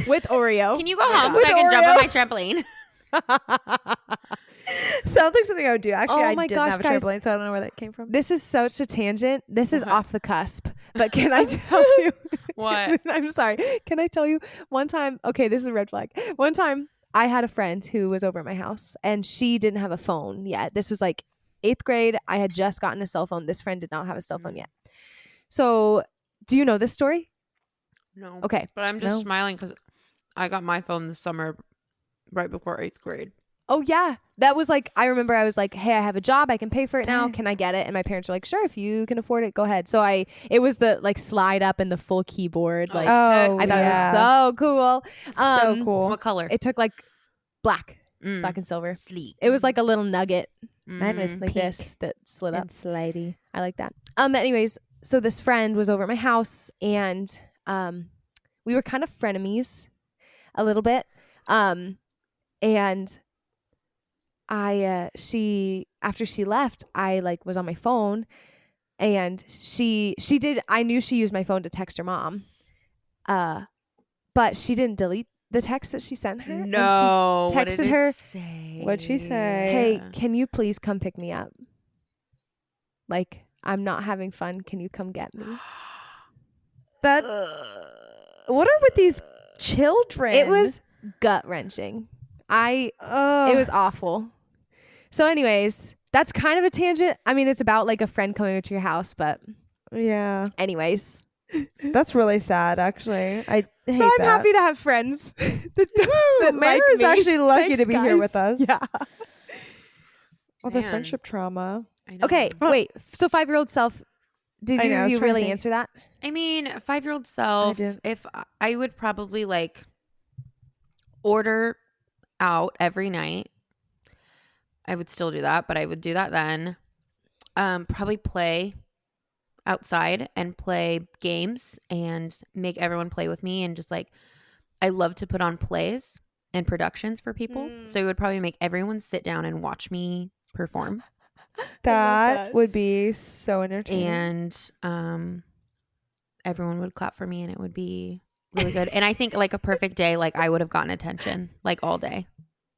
With Oreo. Can you go Oh my home God. so I can jump on Oreo. my trampoline? Sounds like something I would do. Actually, Oh I my didn't gosh, have a guys. trampoline, so I don't know where that came from. This is such a tangent. This is Okay. off the cusp. But can I tell you? What? I'm sorry. Can I tell you one time? Okay, this is a red flag. One time I had a friend who was over at my house and she didn't have a phone yet. This was like 8th grade. I had just gotten a cell phone. This friend did not have a cell phone yet. So, do you know this story? No. Okay. But I'm just No. smiling because I got my phone this summer right before 8th grade. Oh yeah. That was like, I remember I was like, hey, I have a job. I can pay for it now. Dang. Can I get it? And my parents were like, sure, if you can afford it, go ahead. So it was the like slide up and the full keyboard. Like Oh, I thought yeah. it was so cool. So cool. What color? It took like black Mm. and silver. Sleek. It was like a little nugget Mine was Mm. like pink this that slid up. and slidey. I like that. Anyways, so this friend was over at my house and we were kind of frenemies a little bit. And she after she left, I like was on my phone and I knew she used my phone to text her mom. But she didn't delete the text that she sent her. and she No. What texted did her, it say? What'd she say? hey, can you please come pick me up? Like, I'm not having fun. Can you come get me? That. What are with these children? It was gut wrenching. It was awful. So, anyways, that's kind of a tangent. I mean, it's about like a friend coming to your house, but Yeah, anyways. that's really sad. Actually, I hate So I'm that. happy to have friends that like Mary's me. actually lucky Thanks, to be here guys. with us. Yeah. Oh, the Man. friendship trauma. I know. Okay, wait. So 5-year-old self, did I know, I was you trying to really think. answer that? I mean, 5-year-old self, did. if I would probably like order out every night. I would still do that, but I would do that then. Probably play outside and play games and make everyone play with me. And just like, I love to put on plays and productions for people. So it would probably make everyone sit down and watch me perform. That would be so entertaining. And everyone would clap for me and it would be really good. And I think like a perfect day, like I would have gotten attention like all day.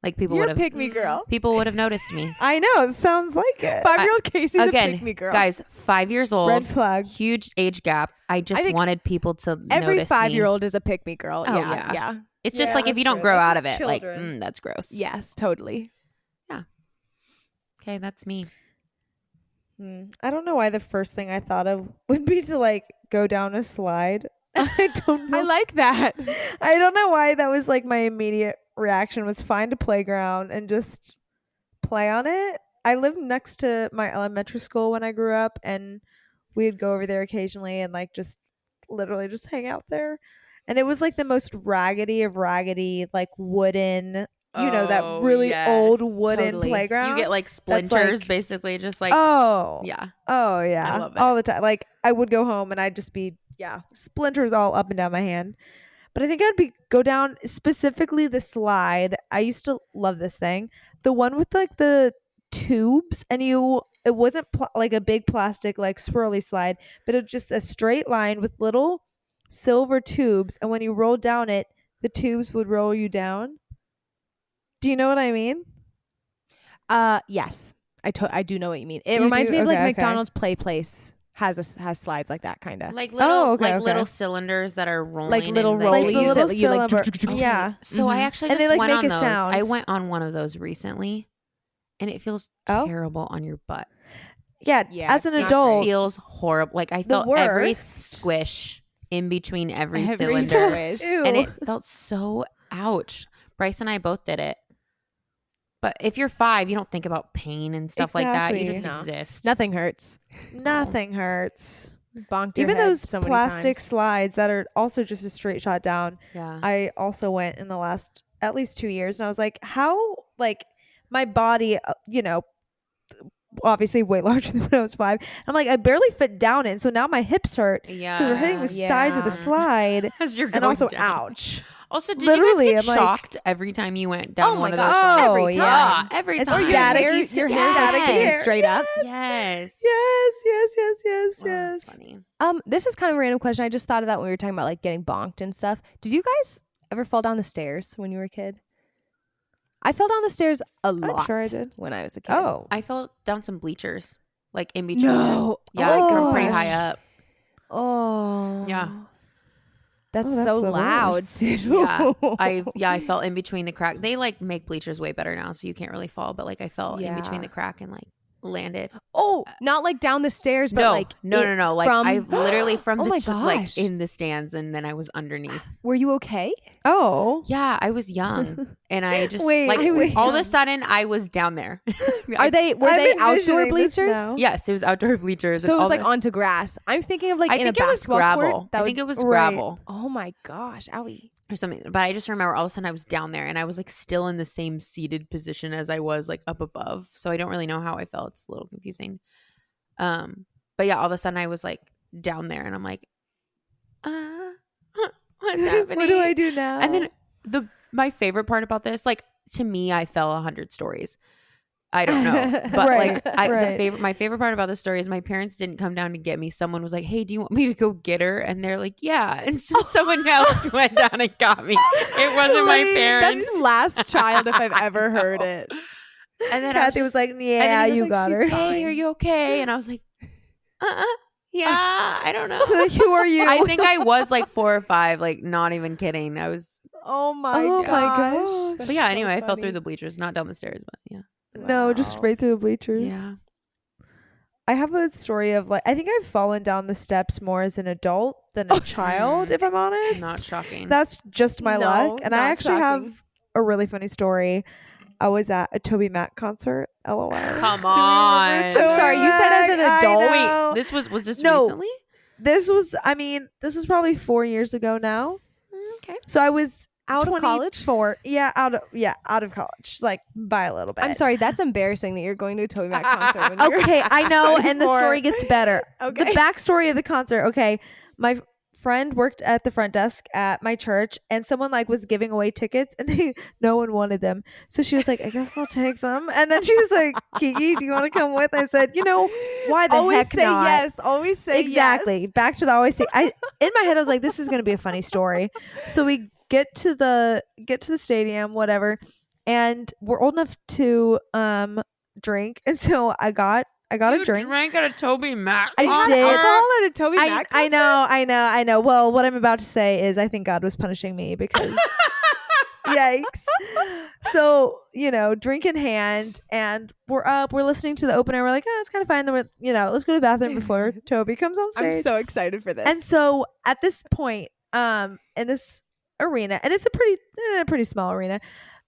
Like people You're would a have pick me girl. people would have noticed me. I know. It sounds like it. 5-year-old Casey's a Again, pick me girl. guys, 5 years old, Red flag. huge age gap. I just think wanted people to Every notice me. 5-year-old is a pick me girl. Oh, yeah. yeah. It's just like if you don't grow out of it, like that's gross. Yes, totally. Okay, that's me. I don't know why the first thing I thought of would be to like go down a slide. I don't know. I like that. I don't know why that was like my immediate reaction was find a playground and just play on it. I lived next to my elementary school when I grew up and we'd go over there occasionally and like just literally just hang out there. And it was like the most raggedy of raggedy, like wooden, that really old wooden totally. playground. You get like splinters, like- basically, just like oh yeah. yeah, I love it. all the time. Like I would go home and I'd just be splinters all up and down my hand. But I think I'd go down specifically the slide. I used to love this thing, the one with like the tubes, and it wasn't like a big plastic like swirly slide, but it was just a straight line with little silver tubes, and when you rolled down it, the tubes would roll you down. Do you know what I mean? Yes. I do know what you mean. It You reminds do? me of like Okay, okay. McDonald's Play Place. has slides like that kind of. Like little okay. little cylinders that are rolling. Like little and Like rollies the little that you like. cylinder. Yeah. So I actually And they, just like, went make on a those. sound. I went on one of those recently, and it feels Oh. terrible on your butt. Yeah. Yeah, As an it's not adult, Feels horrible. Like I The felt every worst. squish in between every Every cylinder, squish. Ew. and it felt so ouch. Bryce and I both did it. But if you're 5, you don't think about pain and stuff like that. You just Exactly. exist. Nothing hurts. nothing hurts. Bonked your Even head those so many plastic times. slides that are also just a straight shot down. Yeah. I also went in the last at least 2 years, and I was like, how, like, my body, obviously way larger than when I was 5. I'm like, I barely fit down in, so now my hips hurt Yeah. because we're hitting the sides of the Yeah. slide, As you're and going also down. ouch. Also, did Literally, you guys get I'm like- shocked every time you went down Oh one my of those gosh, slides? every yeah. time. Every It's time. Or static. your hair's like Yes. staying straight up. Yes. Yes. Oh, that's funny. This is kind of a random question. I just thought of that when we were talking about like getting bonked and stuff. Did you guys ever fall down the stairs when you were a kid? I fell down the stairs a lot sure I did. when I was a kid. Oh, I fell down some bleachers, like in between. No. Yeah, Oh my from pretty gosh. high up. Oh. Yeah. That's, Oh, that's so the loud, worst. too. I fell in between the crack. They like make bleachers way better now, so you can't really fall. But like I fell in between Yeah. the crack and like landed. Oh, not like down the stairs, but no, like no. Like from- I literally from Oh the my like gosh. in the stands, and then I was underneath. Were you okay? oh, Yeah, I was young, and I just Wait, like I was all of young. a sudden I was down there. Were I'm they outdoor envisioning this bleachers? now. Yes, it was outdoor bleachers. So and it was all like the- onto grass. I'm thinking of like I in think a it was basketball gravel. court. That I would, think it was right. gravel oh my gosh, owie. or something. But I just remember all of a sudden I was down there, and I was like still in the same seated position as I was like up above. So I don't really know how I felt. It's a little confusing. But yeah, all of a sudden I was like down there, and I'm like, what's happening? what do I do now? And then my favorite part about this, like to me, I fell 100 stories. I don't know, but Right, like my favorite part about this story is my parents didn't come down to get me. Someone was like, "Hey, do you want me to go get her?" And they're like, "Yeah." And so someone else went down and got me. It wasn't my Wait, parents. That's last child if I've ever heard it. And then Kathy was like, and "Yeah, then he was you like, got "She's her." Hey, are you okay? And I was like, yeah, I don't know. Who are you? I think I was like 4 or 5, like not even kidding. I was, Oh my Oh my gosh. gosh. but yeah. Anyway, I fell through the bleachers, not down the stairs, but yeah, No, just Wow. straight through the bleachers. yeah. I have a story of like I think I've fallen down the steps more as an adult than a child, if I'm honest. Not shocking. That's just my No, luck. And I not actually shocking. have a really funny story. I was at a Toby Mac concert. LOL. Come Do we remember on. Toby I'm sorry, you said as an Mac? I adult? know. Wait, this was this No. recently? This was probably 4 years ago now. Okay. So I was Out of college? 24. Yeah, out of college, like by a little bit. I'm sorry, that's embarrassing that you're going to a Toby Mac concert when you're Okay, I know, and the 24. story gets better. Okay. The backstory of the concert. Okay, my friend worked at the front desk at my church, and someone like was giving away tickets, and no one wanted them. So she was like, "I guess I'll take them." And then she was like, "Kiki, do you want to come with?" I said, "Why the always heck say not?" yes. Always say Exactly. yes. Back to the always say. In my head, I was like, "This is going to be a funny story." So we get to the stadium, whatever, and we're old enough to drink, and so I got a drink. drank at a Toby Mac. I You had did. alcohol at a Toby Mac I concert? know. Well, what I'm about to say is I think God was punishing me because yikes. So, drink in hand, and we're listening to the opener. We're like, oh, it's kind of fine. Then let's go to the bathroom before Toby comes on stage. I'm so excited for this. And so at this point, in this arena, and it's a pretty small arena,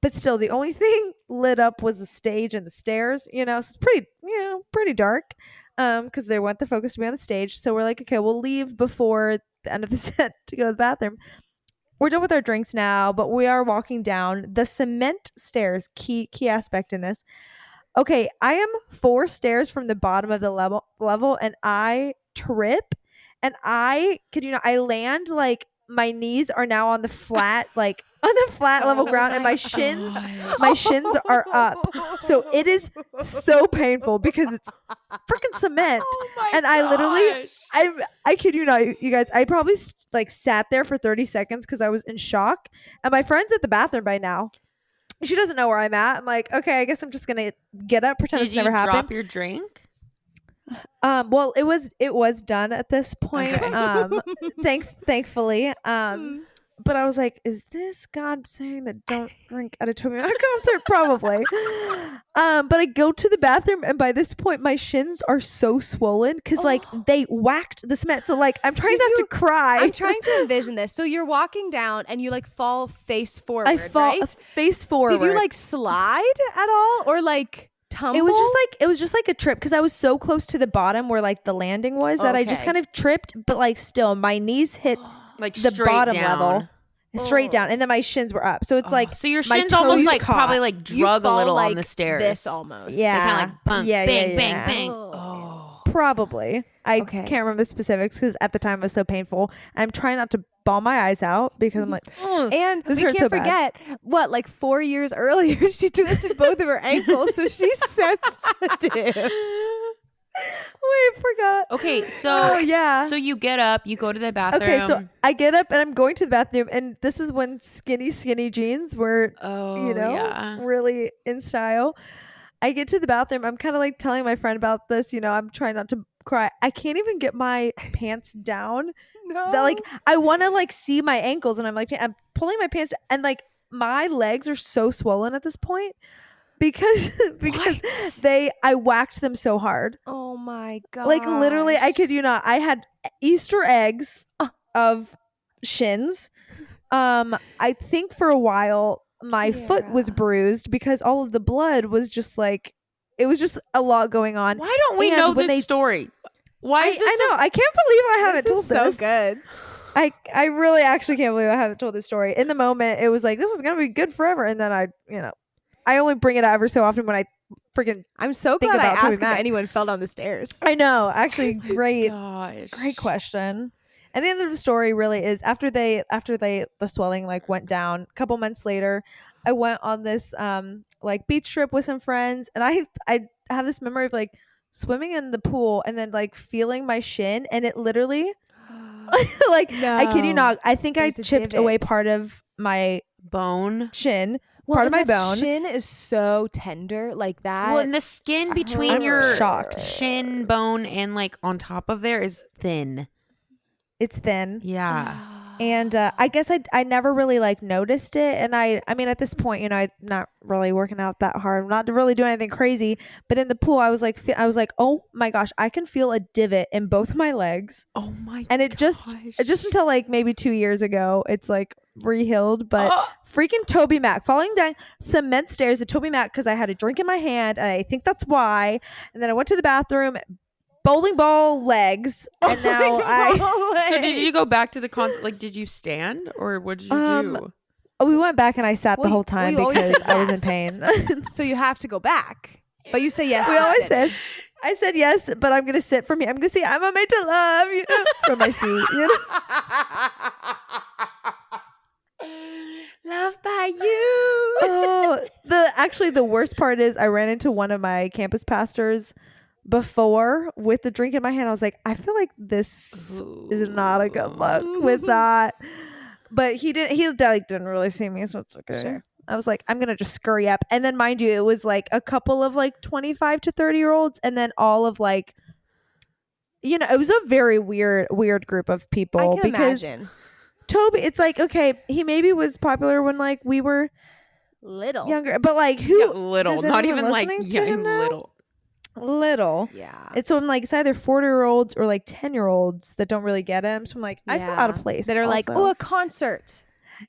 but still the only thing lit up was the stage and the stairs, so it's pretty dark, because they want the focus to be on the stage. So we're like, okay, we'll leave before the end of the set to go to the bathroom. We're done with our drinks now, but we are walking down the cement stairs. Key aspect in this. Okay, I am 4 stairs from the bottom of the level, and I trip, and I land like my knees are now on the flat, like on the flat level ground, and my shins are up. So it is so painful because it's freaking cement. And I literally, I kid you not, you guys, I probably sat there for 30 seconds because I was in shock. And my friend's at the bathroom by now. She doesn't know where I'm at. I'm like, okay, I guess I'm just gonna get up, pretend Did it's never you happened. drop your drink? Well, it was done at this point. Okay. Thankfully. But I was like, is this God saying that don't drink at a Toby Mac concert? Probably. But I go to the bathroom, and by this point, my shins are so swollen because like they whacked the cement. So like I'm trying not to cry. I'm trying to envision this. So you're walking down and you like fall face forward. I fall right? face forward. Did you like slide at all or like tumble? It was just like a trip because I was so close to the bottom where like the landing was that I just Okay. kind of tripped, but like still my knees hit Like the straight bottom down. level straight down, and then my shins were up. So it's like So your my shins almost toes like caught. probably like You drug a fall little like on the stairs. This almost. Yeah. They kind of like bang, Yeah, bang, yeah, bang, yeah. bang. Oh. Oh. Probably. I Okay. can't remember the specifics because at the time it was so painful. I'm trying not to bawl my eyes out because I'm like, "Ugh, And this we hurts can't so bad." forget what, like 4 years earlier, she twisted both of her ankles, so she's sensitive. Wait, I forgot. Okay, so Oh yeah. so you get up, you go to the bathroom. Okay, so I get up and I'm going to the bathroom, and this is when skinny jeans were, yeah. really in style. I get to the bathroom. I'm kind of like telling my friend about this. I'm trying not to cry. I can't even get my pants down. No. That like I want to like see my ankles, and I'm pulling my pants, and like my legs are so swollen at this point because I whacked them so hard. Oh my god. Like literally, I kid you not. I had Easter eggs of shins. I think for a while my foot was Kira. bruised because all of the blood was just like it was just a lot going on. Why don't we And know when this story? Why is this I know. I can't believe I haven't This told is so this. good. I really actually can't believe I haven't told this story. In the moment, it was like this is gonna be good forever, and then I only bring it out every so often when I freaking. I'm so Think glad I about Toby asked if Mac. anyone fell down the stairs. I know. Actually, great. Gosh. Great question. And the end of the story really is after the swelling like went down. A couple months later, I went on this like beach trip with some friends, and I have this memory of like swimming in the pool and then like feeling my shin, and it literally like I kid you No. not, I think There's I a chipped away divot. part of my Bone. shin, Well, part of and my that bone. shin is so tender, like that. Well, and the skin between I'm your shocked. shin bone and like on top of there is thin. It's thin. Yeah. And I guess I never really like noticed it, and I mean at this point I'm not really working out that hard. I'm not really doing anything crazy, but in the pool I was like oh my gosh, I can feel a divot in both my legs, Oh my. and it just until like maybe 2 years ago it's like re-healed. But freaking Toby Mac falling down cement stairs at Toby Mac because I had a drink in my hand, and I think that's why. And then I went to the bathroom, bowling ball legs, and now So did you go back to the concert? Like, did you stand or what did you do? we went back and I sat the Well, whole time you always because say I was in yes. pain. So you have to go back, but you say yes. We to always sit. said, I said yes, but I'm gonna sit from here. I'm gonna say I'm made to love you from my seat. Love by you. Oh, the worst part is I ran into one of my campus pastors before with the drink in my hand. I was like, I feel like this is not a good look with that. But he didn't really see me, so it's okay. Sure. I was like, I'm gonna just scurry up. And then mind you, it was like a couple of like 25 to 30-year-olds, and then all of like it was a very weird group of people. I can because imagine. Toby, it's like, okay, he maybe was popular when like we were Little. younger, but like who Yeah, little, does not anyone even like listening to him now? little. little. It's so I'm like it's either 40-year-olds or like 10-year-olds that don't really get him. So I'm like, I feel out of place. That are like, also. oh, a concert.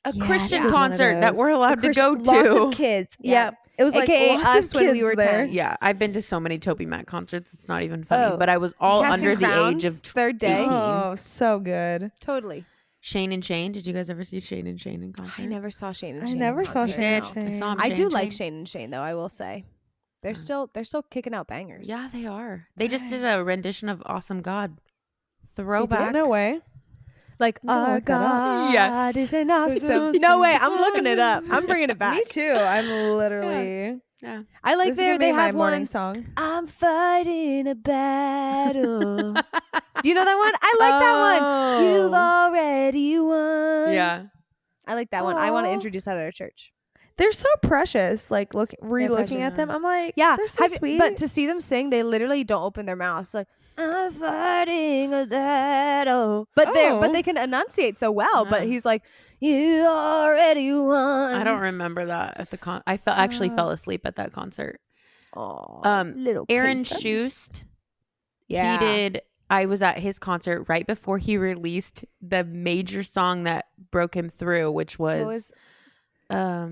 A Yeah, Christian it was one of concert that those. we're allowed A to go Christian- lots to. of kids. Yeah. Yeah. It was like AKA lots us of when we kids were there. 10. Yeah, I've been to so many Toby Mac concerts. It's not even funny. Oh, But I was all Casting under the age Crowns, of third day. 18. Oh, so good. Totally. Shane and Shane. Did you guys ever see Shane and Shane in concert? I never saw Shane and I Shane. never in saw concert. Shane did. and I saw Shane. him. I Shane do and like Shane. Shane and Shane though. I will say, they're still kicking out bangers. Yeah, they are. They just did a rendition of Awesome God. Throwback. No way. Like I'm gonna our look that up. God Yes. is an awesome. No way. I'm looking it up. I'm bringing it back. Me too. I'm literally. Yeah. I like This is gonna they be my have morning one. song. I'm fighting a battle. Do you know that one? I like that one. You've already won. Yeah. I like that one. I want to Aw. introduce that at our church. They're so precious. Like re-looking precious. at them, I'm like, Yeah, they're so sweet. but to see them sing, they literally don't open their mouths. Like, I'm fighting a battle. But they can enunciate so well. But he's like, you already won. I don't remember that at the actually fell asleep at that concert. Little Aaron pieces. Shust. Yeah. He did. I was at his concert right before he released the major song that broke him through, which was oh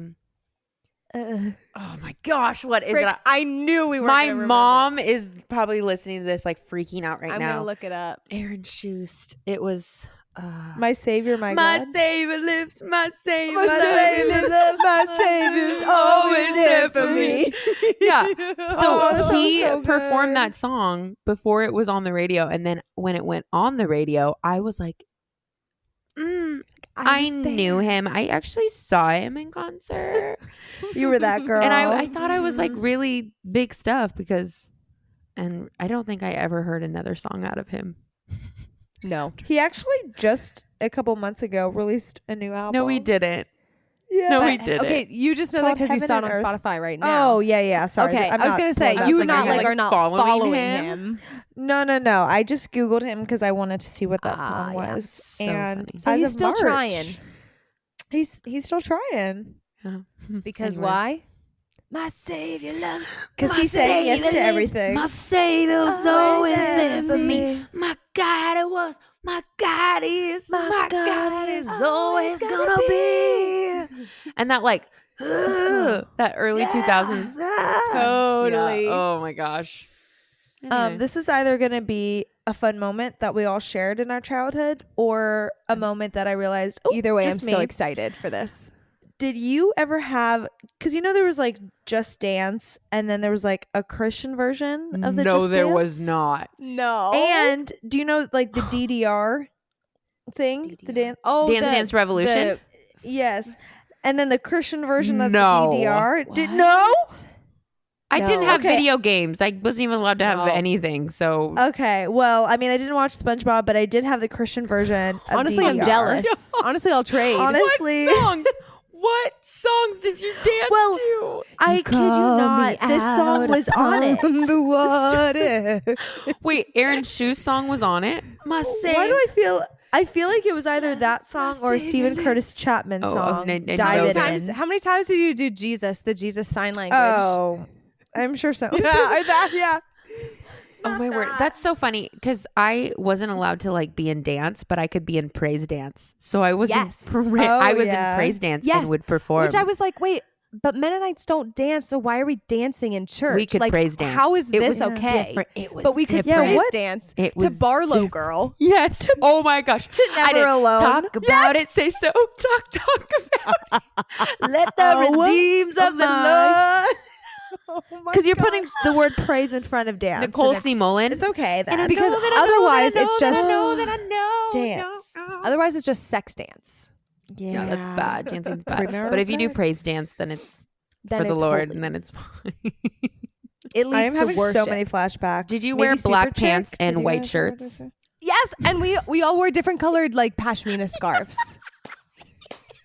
my gosh, what is it? I knew we were. My mom is probably listening to this, like freaking out right I'm now. gonna look it up. Aaron Shust. It was My Savior, my my God. Savior lives, my Savior, My Savior's always there for me. Yeah. So Oh, that sounds he so performed good. that song before it was on the radio, and then when it went on the radio, I was like, I knew him. I actually saw him in concert. You were that girl. And I thought I was like really big stuff and I don't think I ever heard another song out of him. No. He actually just a couple months ago released a new album. No, we didn't. Yeah. No, But, we didn't. Okay, you just know that Called because you Heaven saw it on and Earth. Spotify right now. Oh, yeah. Sorry. Okay, I'm I was not gonna say pulling you up not the like name. are not following following him? him. No. I just Googled him because I wanted to see what that song yeah. was. So and funny. So as he's of still March, trying. He's still trying Yeah. Because Anyway. why? My Savior loves. because he's saying yes to everything. My Savior's always there for me. My God it was. My God is. My God is always gonna be. And that like that early 2000s. Totally. Yeah. Oh my gosh. Anyway. This is either going to be a fun moment that we all shared in our childhood or a moment that I realized, oh, Either way, I'm just so me. excited for this. Did you ever have, because there was like Just Dance and then there was like a Christian version of the no, Just there Dance? was not. No. And do you know like the DDR thing? The dance? Dance Revolution. Yes. And then the Christian version of No. the DDR. What? No? I didn't No. have Okay. video games. I wasn't even allowed to have No. anything. So Okay. Well, I mean, I didn't watch SpongeBob, but I did have the Christian version. Of Honestly, I'm DDR. jealous. Honestly, I'll trade. Honestly. What songs did you dance Well, to? I kid you not. This song was on it. The water. Wait, Aaron Shu's song was on it. Why do I feel like it was either that song or a Stephen Curtis Chapman Oh, song. and Dive those It are- In. How many times did you do Jesus, the Jesus sign language? Oh, I'm sure so. Yeah. Oh my word, that's so funny because I wasn't allowed to like be in dance, but I could be in praise dance. So I was Yes. I was yeah. in praise dance Yes. and would perform. Which I was like, wait, but Mennonites don't dance, so why are we dancing in church? We could like, praise dance. How is It this was okay? different. It was But we could different. praise dance It to was Barlow different. Girl. Yes. Oh my gosh. I Never did Alone. talk about it. Say so. Talk about it. Let the Oh redeems of the my. Lord. Because you're putting the word praise in front of dance. Nicole and C. it's- Mullen. It's okay. Then. Because otherwise it's just Dance. otherwise it's just sex dance. Yeah, that's bad. Dancing's bad. Premarital But if you do sex. praise dance, then it's Then for the it's Lord, holy. and then it's fine. It I'm leads to having worship. so many flashbacks. Did you Maybe wear Super black Chick? pants and Did you white guys shirts? Yes, and we all wore different colored like pashmina scarves.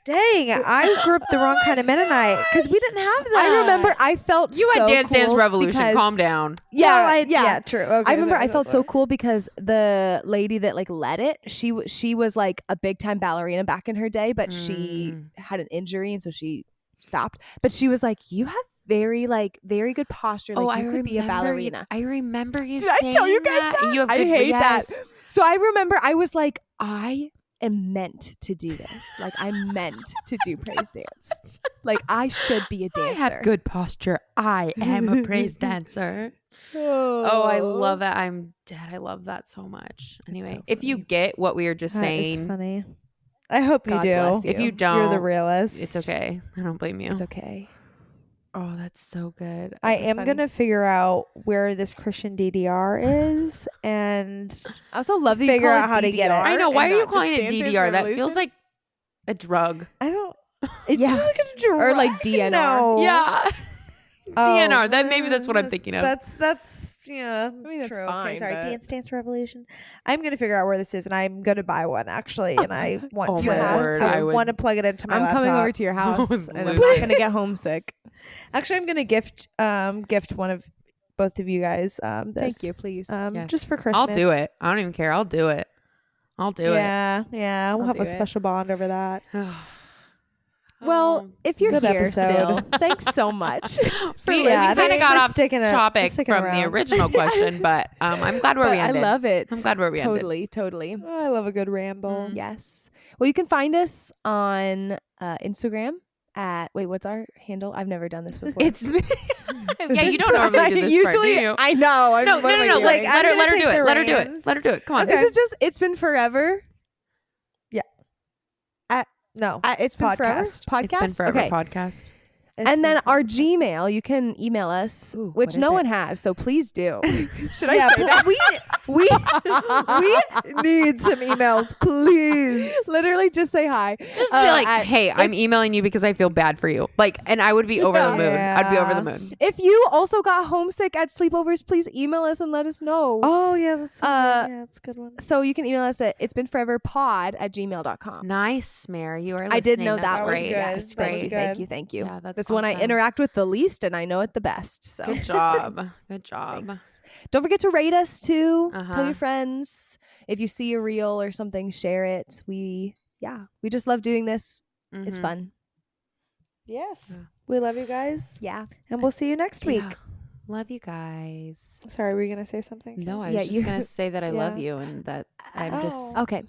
Dang, I grew up the wrong kind of Mennonite because we didn't have that. I remember I felt You so had Dance Dance cool Revolution. because- Calm down. Yeah, yeah, true. Okay, I remember I that's felt so why. cool because the lady that like led it, she was like a big time ballerina back in her day, but she had an injury and so she stopped. But she was like, "You have very good posture. Like you could be a ballerina." I remember you Did I saying tell you guys that? You have I good, hate yes. that. So I remember I was like, I am meant to do this. Like I'm meant to do praise dance. Like I should be a dancer. I have good posture. I am a praise dancer. Oh, I love that. I'm dead. I love that so much. Anyway, so if you funny. get what we were just That is saying, funny. I hope God you do. bless if you you. don't, You're the realist. it's okay. I don't blame you. It's okay. Oh, that's so good. I was am funny. gonna figure out where this Christian DDR is and I also love that Figure you call out it how to get it. DDR I know. Why and are you not just calling it Dance Dance DDR? That Revolution? feels like a drug. I don't. It Yeah. feels like a drug. Or like DNR. No. Yeah. Oh, DNR. That maybe that's what I'm thinking of. That's yeah. I mean, that's true. fine, Okay, sorry, but- Dance Revolution. I'm gonna figure out where this is, and I'm gonna buy one actually, and I want Oh to. my word, I I would- want to plug it into my I'm laptop. coming over to your house was and I'm losing not gonna get homesick. Actually, I'm gonna gift one of both of you guys this. Thank you, please. Yes. Just for Christmas. I'll do it. I don't even care. I'll do it. We'll Yeah, we'll I'll have do a it. special bond over that. Well, if you're good here episode. still, thanks so much. we Yeah, kind of thanks got for off sticking topic sticking from the around. original question, but I'm glad where But we ended. I love it. I'm glad where we ended. Totally. Oh, I love a good ramble. Mm. Yes. Well, you can find us on Instagram at what's our handle? I've never done this before. It's yeah. You don't normally do this Usually, part, do you? I know. No. What am I doing? Like, I'm let her gonna do take it. the Let her do it. reins. Let her do it. Come on. Is it just? It's been forever. No, It's been Podcast. forever. Podcast. It's been forever. Okay. Podcast. And then our Gmail, you can email us, Ooh, which what no is one it? has, so please do. Should yeah, I say that? we need some emails, please. Literally just say hi. Just be like, hey, I'm it's- emailing you because I feel bad for you. Like, and I would be over the moon. I'd be over Yeah. the moon. If you also got homesick at sleepovers, please email us and let us know. Oh yeah, that's Uh, yeah, that's a good one. So you can email us at it'sbeenforeverpod@gmail.com. Nice, Mary. You are. I did know listening. That's that was great. good. yes. That Thank was you, good. thank you. Yeah, that's That's when I awesome. interact with the least and I know it the best. So Good job. Good job. Thanks. Don't forget to rate us too. Tell Uh-huh. your friends. If you see a reel or something, share it. We just love doing this. It's Mhm. fun. Yes, Yeah. we love you guys, Yeah. and we'll see you next week. Yeah. Love you guys. Sorry, were you gonna say something? No, I Yeah, was just you- gonna say that I love Yeah. you and that I'm just Oh. Okay.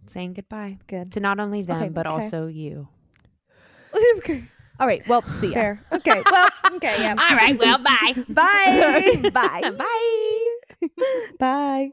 saying goodbye Good. to not only them Okay, but okay. also you. Okay. All right. Well, see ya. Fair. Okay. Well. Okay. Yeah. All right. Well, bye. Bye. Bye. Bye. Bye.